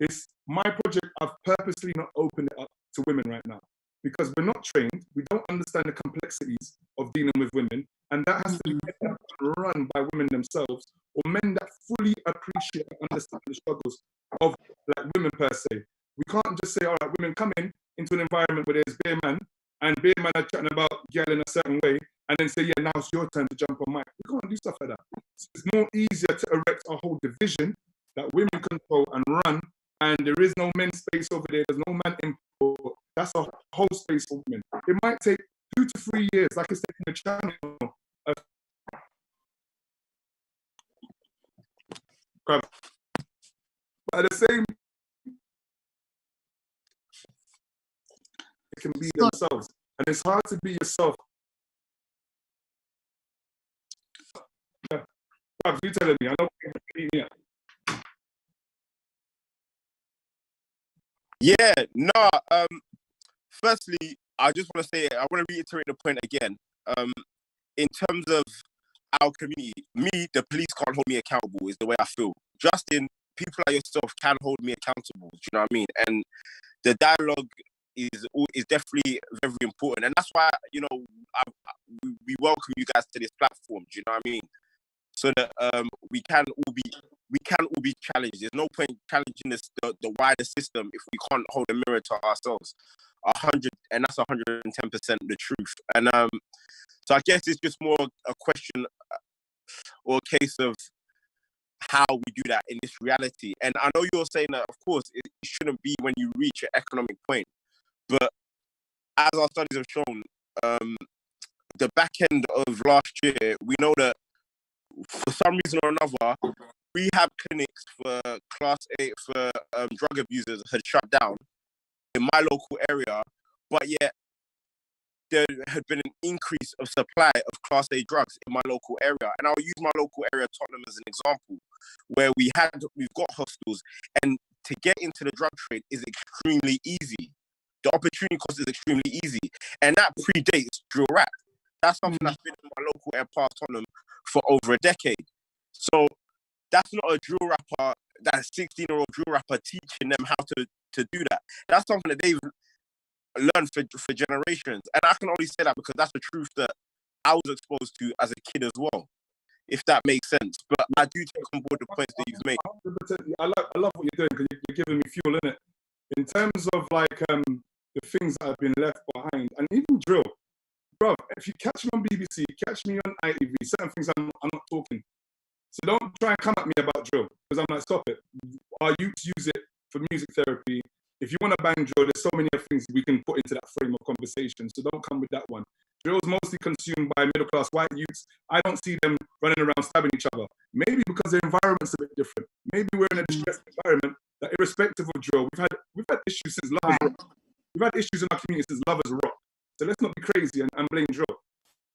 it's my project, I've purposely not opened it up to women right now. Because we're not trained, we don't understand the complexities of dealing with women, and that has to be run by women themselves, or men that fully appreciate and understand the struggles of like women per se. We can't just say, all right, women come into an environment where there's bare man, and bare man are chatting about girl in a certain way, and then say, yeah, now it's your turn to jump on mic. We can't do stuff like that. So it's more easier to erect a whole division that women control and run, and there is no men's space over there, there's no man input. That's a whole space for women. It might take 2 to 3 years, like it's taking a channel. But at the same, they can be themselves. And it's hard to be yourself. You telling me, I know you beat me up. Yeah, no. Firstly, I just want to say, I want to reiterate the point again. In terms of our community, me, the police can't hold me accountable, is the way I feel. Justin, people like yourself can hold me accountable. Do you know what I mean? And the dialogue is definitely very important, and that's why we welcome you guys to this platform. Do you know what I mean? So that we can all be challenged. There's no point challenging the wider system if we can't hold a mirror to ourselves. 100, and that's 110% the truth. And so I guess it's just more a question or a case of how we do that in this reality. And I know you're saying that, of course, it shouldn't be when you reach an economic point. But as our studies have shown, the back end of last year, we know that for some reason or another, rehab clinics for Class A, for drug abusers had shut down in my local area, but yet there had been an increase of supply of Class A drugs in my local area. And I'll use my local area, Tottenham, as an example, where we've got hostels, and to get into the drug trade is extremely easy. The opportunity cost is extremely easy. And that predates drill rap. That's something that's been in my local area, past Tottenham, for over a decade. So that's not a drill rapper, that 16-year-old drill rapper teaching them how to do that. That's something that they've learned for generations. And I can only say that because that's the truth that I was exposed to as a kid as well, if that makes sense. But I do take on board the points that you've made. I love what you're doing, because you're giving me fuel in it. In terms of like the things that have been left behind, and even drill, bro. If you catch me on BBC, catch me on ITV, certain things I'm not talking. So don't try and come at me about drill, because I'm like, stop it. Our youths use it for music therapy. If you want to bang drill, there's so many other things we can put into that frame of conversation. So don't come with that one. Drill is mostly consumed by middle-class white youths. I don't see them running around stabbing each other. Maybe because their environment's a bit different. Maybe we're in a distressed environment that, irrespective of drill, we've had issues since Love is Rock. We've had issues in our community since Love is Rock. So let's not be crazy and blame drill.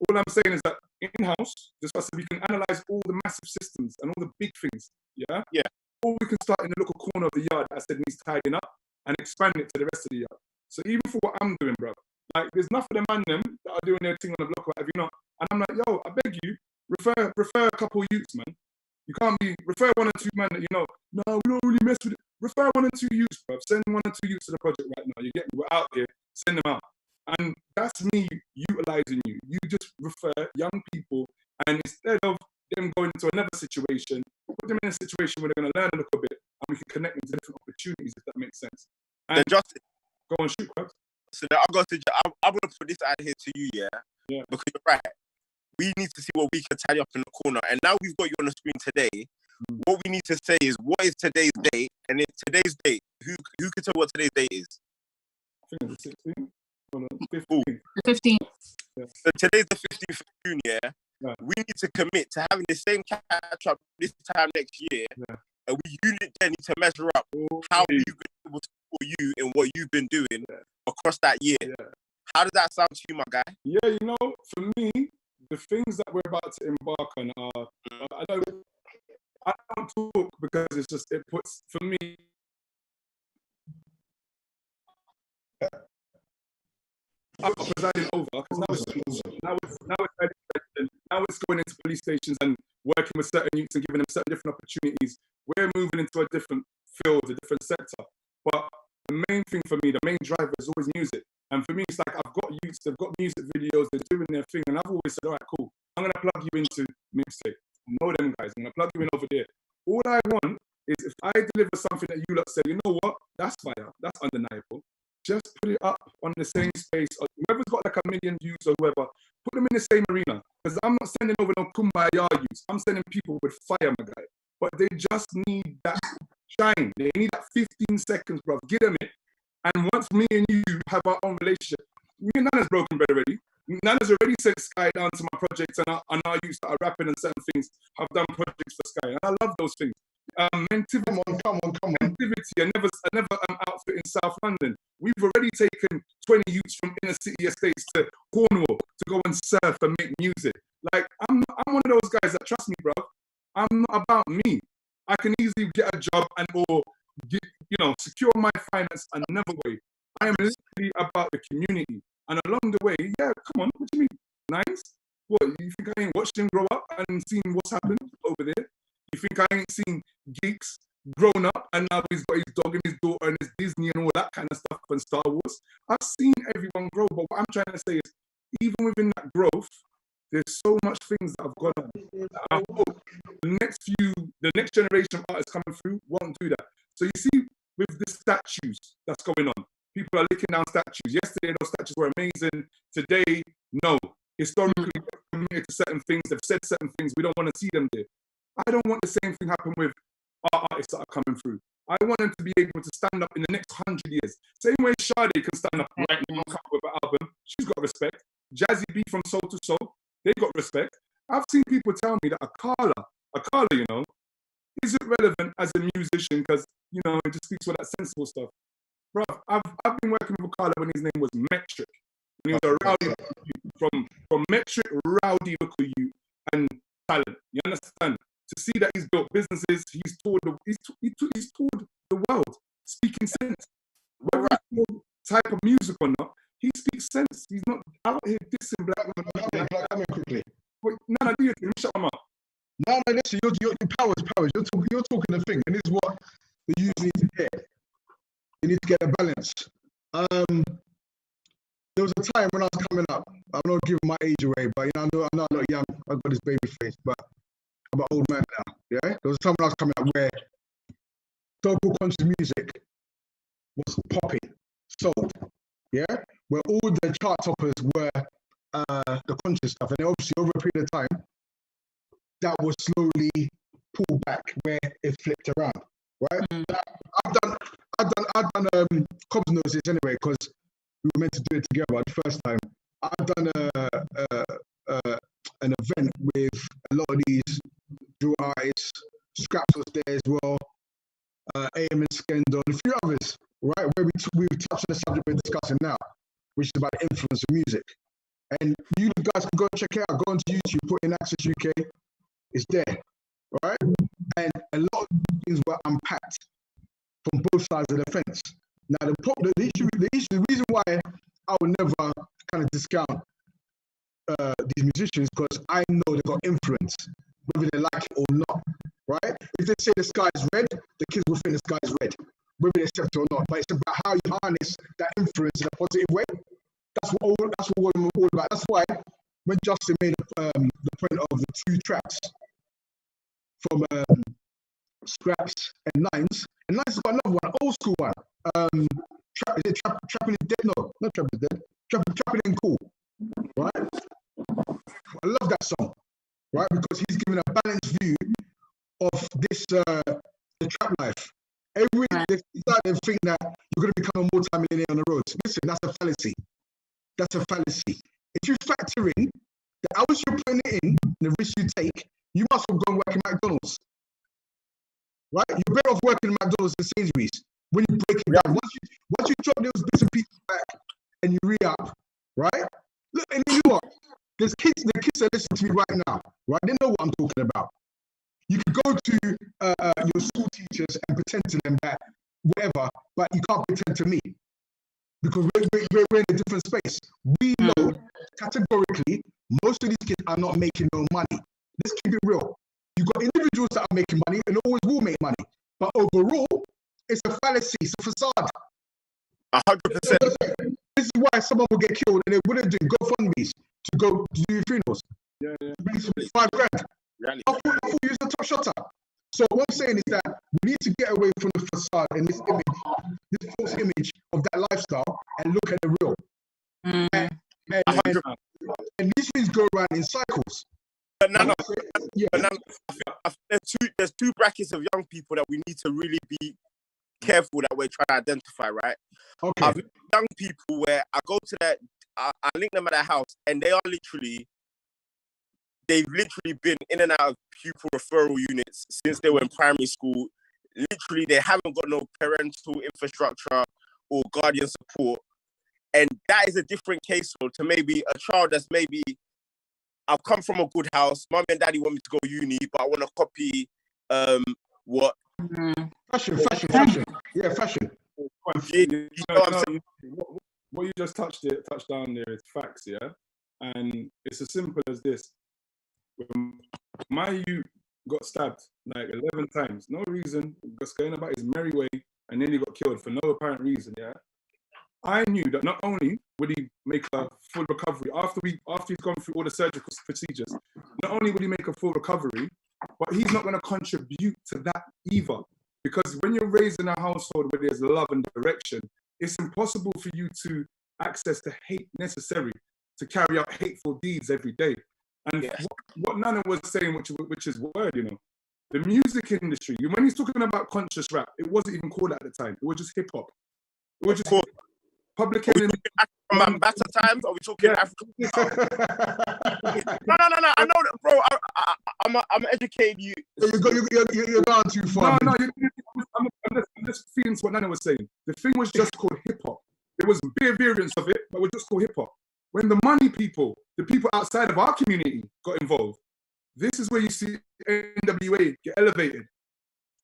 All I'm saying is that in-house, just so we can analyze all the massive systems and all the big things, yeah? Yeah. Or we can start in the little corner of the yard that I said needs tidying up and expand it to the rest of the yard. So even for what I'm doing, bro, like there's enough of them man them that are doing their thing on the block or whatever, you know. And I'm like, yo, I beg you, refer a couple of youths, man. You can't be, refer one or two men that you know, no, we don't really mess with it. Refer one or two youths, bro. Send one or two youths to the project right now. You get me? We're out here, send them out. And that's me utilizing you. You just refer young people, and instead of them going into another situation, put them in a situation where they're going to learn a little bit, and we can connect them to different opportunities, if that makes sense. And just go on, shoot, bro. So that I'm going to put this out here to you, yeah? Because you're right. We need to see what we can tidy up in the corner. And now we've got you on the screen today. What we need to say is, what is today's date? And in today's date, who can tell what today's date is? I think it's the 16th. No, 15th. 15th. Yeah. So today's the 15th of June, yeah? Right. We need to commit to having the same catch-up this time next year. Yeah. And we then need to measure up how we've been able to support you in what you've been doing across that year. Yeah. How does that sound to you, my guy? Yeah, you know, for me, the things that we're about to embark on are, I don't talk because it's just, it puts, for me, I'm presiding over, because now it's going into police stations and working with certain youths and giving them certain different opportunities. We're moving into a different field, a different sector. But the main thing for me, the main driver is always music. And for me, it's like I've got youths, they've got music videos, they're doing their thing, and I've always said, all right, cool, I'm going to plug you into Mixtape. I know them guys, I'm going to plug you in over there. All I want is if I deliver something that you lot say, you know what, that's fire, that's undeniable, just put it up on the same space. Whoever's got like 1 million views or whoever, put them in the same arena. Because I'm not sending over no kumbaya youths. I'm sending people with fire, my guy. But they just need that shine. They need that 15 seconds, bro. Give them it. And once me and you have our own relationship, me and Nana's broken bread already. Nana's already sent Sky down to my projects, and our youths that are rapping and certain things have done projects for Sky. And I love those things. Mentivity, come on. Mentivity, another outfit in South London. We've already taken 20 youths from inner city estates to Cornwall to go and surf and make music. Like, I'm one of those guys that, trust me, bro, I'm not about me. I can easily get a job and or get, secure my finance another way. I am literally about the community. And along the way, yeah, come on, what do you mean? Nice? What, you think I ain't watched him grow up and seen what's happened over there? You think I ain't seen geeks grown up and now he's got his dog and his daughter and his Disney and all that kind of stuff and Star Wars? I've seen everyone grow, but what I'm trying to say is, even within that growth, there's so much things that have gone on. I hope the next generation of artists coming through won't do that. So you see, with the statues that's going on, people are licking down statues. Yesterday, those statues were amazing. Today, no. Historically, they're committed to certain things. They've said certain things. We don't want to see them there. I don't want the same thing happen with our artists that are coming through. I want them to be able to stand up in the next 100 years. Same way Sade can stand up right now and come up with an album. She's got respect. Jazzy B from Soul to Soul, they got respect. I've seen people tell me that Akala, you know, isn't relevant as a musician because, you know, it just speaks all that sensible stuff. Bro, I've been working with Akala when his name was Metric. When he was a rowdy from Metric, rowdy look at you and talent. You understand? To see that he's built businesses, he's toured the world, speaking sense. Whether it's type of music or not, he speaks sense. He's not out here dissing black women. Come in quickly. Wait, no, do you shut him up? No, listen, your powers. You're talking the thing, and this is what the youth need to get. You need to get a balance. There was a time when I was coming up. I'm not giving my age away, but you know, I know I'm not young. I've got this baby face, but I'm an old man now. Yeah, there was a time when I was coming up where social conscious music was popping, sold. Yeah, where all the chart toppers were the conscious stuff, and obviously over a period of time, that was slowly pulled back where it flipped around. Right? I've done Cobb's Noses anyway because we were meant to do it together the first time. I've done an event with a lot of these drill artists. Scraps was there as well. AM and Skendo and a few others. Right, where we touched on the subject we're discussing now, which is about the influence of music. And you guys can go and check it out. Go onto YouTube, put in Access UK. It's there, right? And a lot of things were unpacked from both sides of the fence. Now, the reason why I would never kind of discount these musicians, because I know they've got influence, whether they like it or not, right? If they say the sky is red, the kids will think the sky is red, whether they accept it or not. But it's about how you harness that influence in a positive way. That's what we're all about. That's why when Justin made the point of the 2 tracks from Scraps and Nines has got another one, old school one. Trapping is Dead? No, not Trapping is Dead. Trapping in Cool, right? I love that song, right? Because he's giving a balanced view of this the trap life. They think that you're going to become a multi-millionaire on the roads. Listen, that's a fallacy. That's a fallacy. If you factor in the hours you're putting it in, and the risk you take, you must have gone work in McDonald's. Right? You're better off working in McDonald's than Sainsbury's. When you break it down, once you drop those bits and pieces back and you re-up, right? Look, and you know what? The kids that listen to me right now, right? They know what I'm talking about. You can go to your school teachers and pretend to them that whatever, but you can't pretend to me because we're in a different space. We know categorically most of these kids are not making no money. Let's keep it real. You've got individuals that are making money and always will make money, but overall, it's a fallacy. It's a facade. 100%. This is why someone will get killed and they wouldn't do GoFundMe's to go to do funerals. Yeah. $5,000. Really? I thought you was a top shotter. So what I'm saying is that we need to get away from the facade and this image, this false image of that lifestyle, and look at the real. And these things go around in cycles. But there's two brackets of young people that we need to really be careful that we're trying to identify, right? Okay. I've young people where I go to I link them at their house, and they've literally been in and out of pupil referral units since they were in primary school. Literally, they haven't got no parental infrastructure or guardian support. And that is a different case to maybe a child that's maybe, I've come from a good house, mommy and daddy want me to go uni, but I want to copy what? Fashion. Yeah, fashion. What you just touched down there is facts, yeah? And it's as simple as this. When my youth got stabbed like 11 times, no reason, just going about his merry way, and then he got killed for no apparent reason, yeah? I knew that not only would he make a full recovery after he's gone through all the surgical procedures, not only would he make a full recovery, but he's not going to contribute to that either. Because when you're raised in a household where there's love and direction, it's impossible for you to access the hate necessary to carry out hateful deeds every day. And what Nana was saying, which is word, you know, The music industry, when he's talking about conscious rap, it wasn't even called that at the time. It was just hip hop. It was just Public Enemy. From better times? Are we talking African? No. I know that, bro. I'm educating you. You're going too far. No, I'm just feeling what Nana was saying. The thing was just called hip hop. There was big variants of it, but it was just called hip hop. When the money people, the people outside of our community got involved, this is where you see NWA get elevated.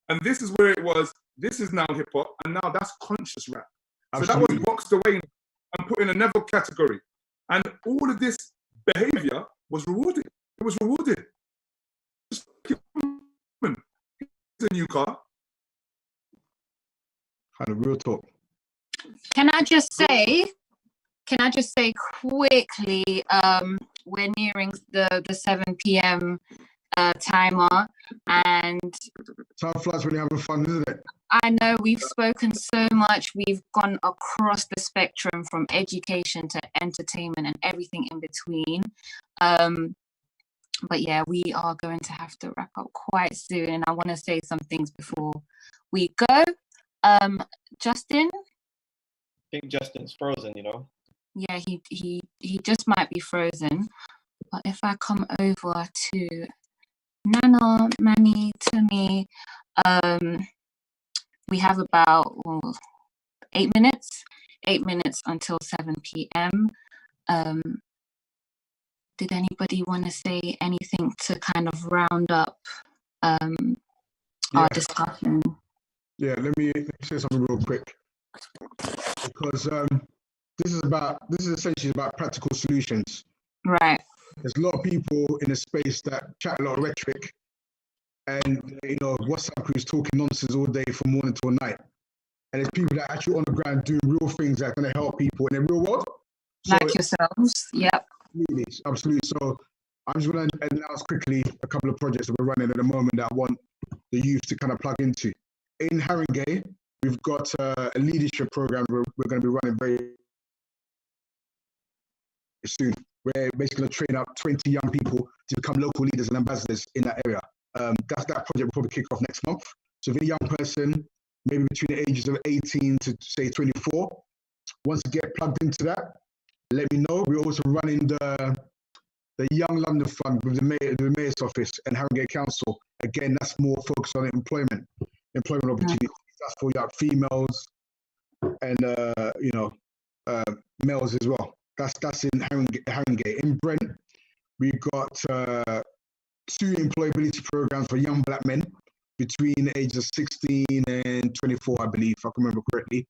And this is where it was, this is now hip hop, and now that's conscious rap. So that was boxed away and put in another category. And all of this behavior was rewarded. It was rewarded. Just a new car. Kind of real talk. Can I just say quickly, we're nearing the 7 p.m. Timer, and time flies when you're having fun, isn't it? I know we've spoken so much. We've gone across the spectrum from education to entertainment and everything in between. But yeah, we are going to have to wrap up quite soon, and I want to say some things before we go. Justin? I think Justin's frozen, you know? Yeah, he just might be frozen. But if I come over to Nana, Manny, Tumi, we have about 8 minutes until 7 p.m. Did anybody want to say anything to kind of round up our discussion? Yeah, let me say something real quick, because this is essentially about practical solutions. Right. There's a lot of people in the space that chat a lot of rhetoric, and WhatsApp crews talking nonsense all day from morning till night. And there's people that are actually on the ground doing real things that are going to help people in the real world. Like yourselves, yep. Absolutely. So I'm just going to announce quickly a couple of projects that we're running at the moment that I want the youth to kind of plug into. In Haringey, we've got a leadership program we're going to be running very soon. We're basically going to train up 20 young people to become local leaders and ambassadors in that area. That project will probably kick off next month. So if a young person, maybe between the ages of 18 to say 24, wants to get plugged into that, let me know. We're also running the Young London Fund with the Mayor's Office and Haringey Council. Again, that's more focused on employment opportunities. That's for females and males as well. That's in Haringey. In Brent, we've got 2 employability programs for young black men between the ages of 16 and 24, I believe, if I can remember correctly.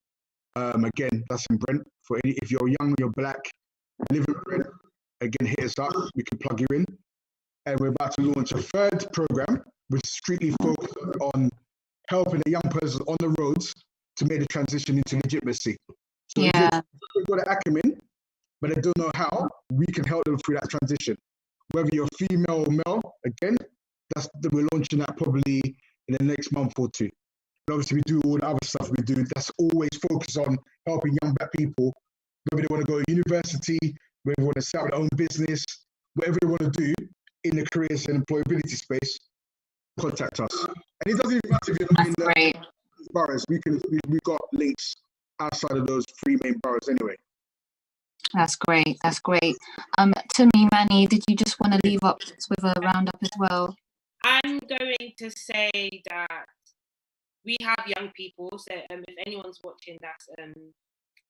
Again, that's in Brent. If you're young, you're black, live in Brent, again, hit us up. We can plug you in. And we're about to launch a 3rd program, which is strictly focused on helping a young person on the roads to make the transition into legitimacy. So if they've got an acumen, but they don't know how, we can help them through that transition. Whether you're female or male, again, we're launching that probably in the next month or 2. And obviously, we do all the other stuff we do. That's always focused on helping young black people, whether they want to go to university, whether they want to set up their own business, whatever they want to do in the careers and employability space, contact us. And it doesn't even matter if you're not in the boroughs. We've got links outside of those 3 main boroughs anyway. That's great. To me, Manny, did you just want to leave up with a roundup as well? I'm going to say that we have young people, so if anyone's watching that's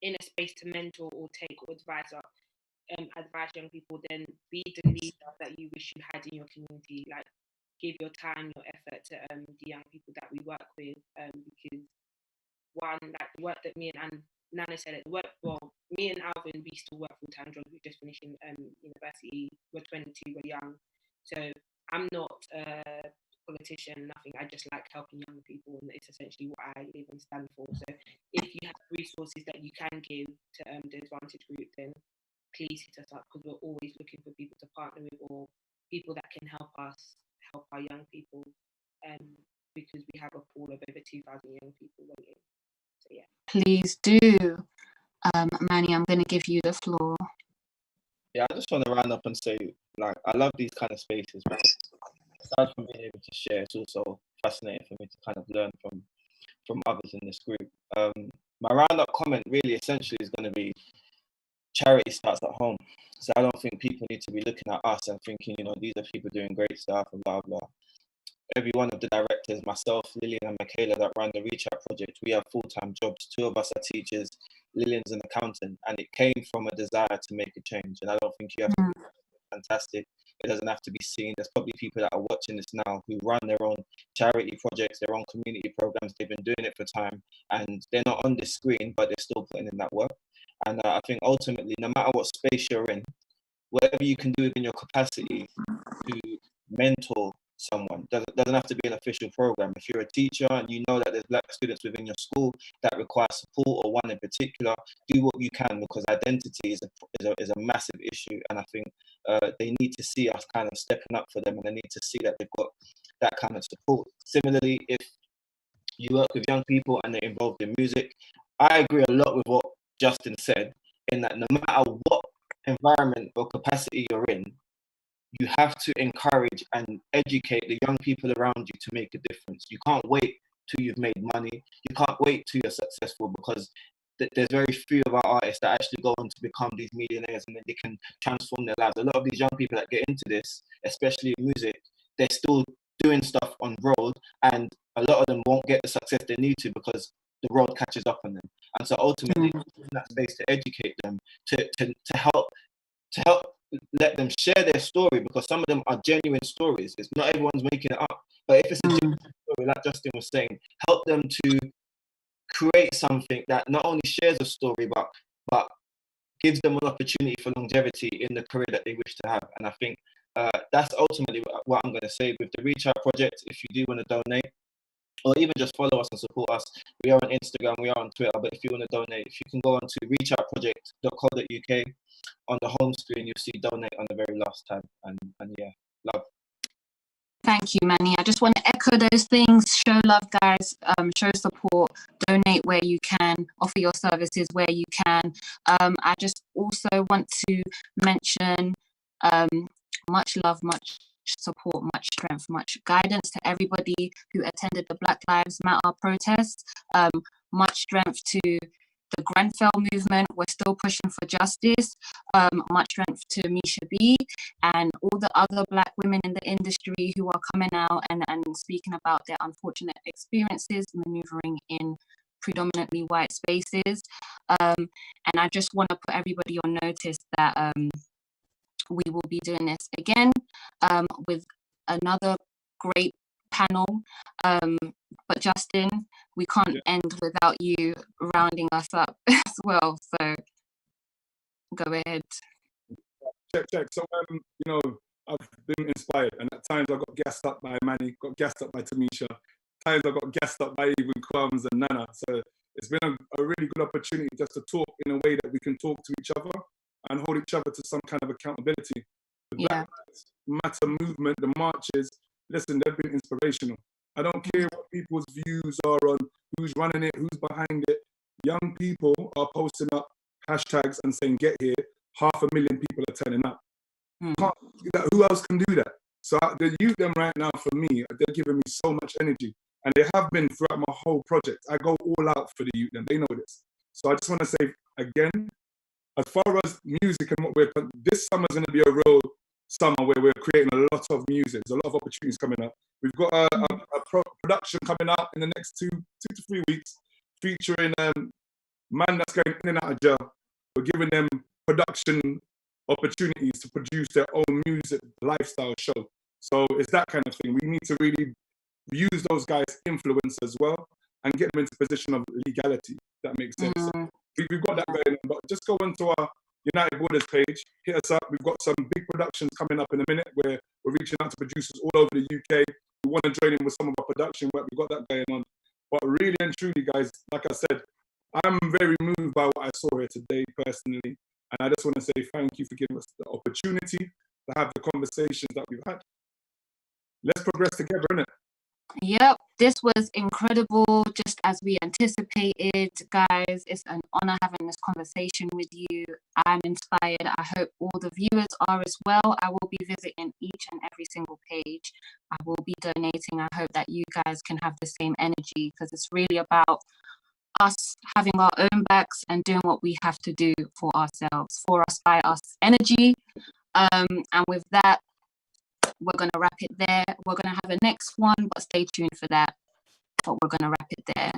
in a space to mentor or take or advise young people, then be the leader that you wish you had in your community. Like, give your time, your effort to the young people that we work with, because one, like the work that me and Nana said, me and Alvin, we still work full-time jobs. We're just finishing university. We're 22, we're young. So I'm not a politician, nothing. I just like helping young people, and it's essentially what I live and stand for. So if you have resources that you can give to the Advantage Group, then please hit us up, because we're always looking for people to partner with or people that can help us help our young people, because we have a pool of over 2,000 young people waiting. So yeah. Please do. Manny, I'm going to give you the floor. Yeah, I just want to round up and say, like, I love these kind of spaces, because aside from being able to share, it's also fascinating for me to kind of learn from others in this group. My roundup comment really essentially is going to be charity starts at home. So I don't think people need to be looking at us and thinking, you know, these are people doing great stuff and blah, blah. Every one of the directors, myself, Lillian and Michaela that run the Reach Out project, we have full-time jobs. 2 of us are teachers, Lillian's an accountant, and it came from a desire to make a change. And I don't think you have to be fantastic. It doesn't have to be seen. There's probably people that are watching this now who run their own charity projects, their own community programs. They've been doing it for time, and they're not on this screen, but they're still putting in that work. And I think ultimately, no matter what space you're in, whatever you can do within your capacity to mentor someone, doesn't have to be an official program. If you're a teacher and you know that there's Black students within your school that require support, or one in particular, do what you can, because identity is a massive issue. And I think they need to see us kind of stepping up for them, and they need to see that they've got that kind of support. Similarly, if you work with young people and they're involved in music, I agree a lot with what Justin said, in that no matter what environment or capacity you're in, you have to encourage and educate the young people around you to make a difference. You can't wait till you've made money. You can't wait till you're successful, because there's very few of our artists that actually go on to become these millionaires and then they can transform their lives. A lot of these young people that get into this, especially in music, they're still doing stuff on road, and a lot of them won't get the success they need to because the road catches up on them. And so ultimately, in that space to educate them, to help let them share their story, because some of them are genuine stories. It's not everyone's making it up. But if it's a genuine story, like Justin was saying, help them to create something that not only shares a story, but gives them an opportunity for longevity in the career that they wish to have. And I think that's ultimately what I'm going to say with the Reach Out project. If you do want to donate, or even just follow us and support us, we are on Instagram, we are on Twitter. But if you want to donate, if you can go on to reachoutproject.co.uk, on the home screen you'll see donate on the very last tab. And yeah, love. Thank you, Manny. I just want to echo those things. Show love, guys. Show support. Donate where you can. Offer your services where you can. I just also want to mention much love, much support, much strength, much guidance to everybody who attended the Black Lives Matter protests. Much strength to the Grenfell movement. We're still pushing for justice. Much strength to Misha B and all the other Black women in the industry who are coming out and speaking about their unfortunate experiences maneuvering in predominantly white spaces. And I just want to put everybody on notice that we will be doing this again with another great panel. But Justin, we can't end without you rounding us up as well. So go ahead. Check. So you know, I've been inspired, and at times I got gassed up by Manny, got gassed up by Tamisha. Times I got gassed up by even Crumbs and Nana. So it's been a really good opportunity just to talk in a way that we can talk to each other and hold each other to some kind of accountability. The Black Lives Matter movement, the marches, listen, they've been inspirational. I don't care what people's views are on who's running it, who's behind it. Young people are posting up hashtags and saying, get here. 500,000 people are turning up. Who else can do that? So the youth them right now, for me, they're giving me so much energy. And they have been throughout my whole project. I go all out for the youth and they know this. So I just want to say again, as far as music and what this summer is going to be a real summer where we're creating a lot of music. There's a lot of opportunities coming up. We've got a production coming out in the next two to 3 weeks, featuring man that's going in and out of jail. We're giving them production opportunities to produce their own music lifestyle show. So it's that kind of thing. We need to really use those guys' influence as well and get them into a position of legality. That makes sense. So we've got that going on, but just go onto our United Borders page, hit us up. We've got some big productions coming up in a minute where we're reaching out to producers all over the UK. We want to join in with some of our production work. We've got that going on. But really and truly, guys, like I said, I'm very moved by what I saw here today personally. And I just want to say thank you for giving us the opportunity to have the conversations that we've had. Let's progress together, innit? Yep, this was incredible, just as we anticipated, guys. It's an honor having this conversation with you. I'm inspired. I hope all the viewers are as well. I will be visiting each and every single page. I will be donating. I hope that you guys can have the same energy, because it's really about us having our own backs and doing what we have to do for ourselves, for us, by us energy. And with that, we're going to wrap it there. We're going to have a next one, but stay tuned for that. But we're going to wrap it there.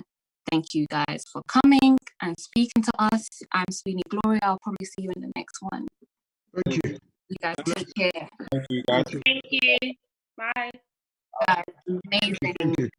Thank you guys for coming and speaking to us. I'm Sweeney Gloria. I'll probably see you in the next one. Thank you. You guys take care. Thank you, guys. Thank you. Bye. Guys, amazing. Thank you.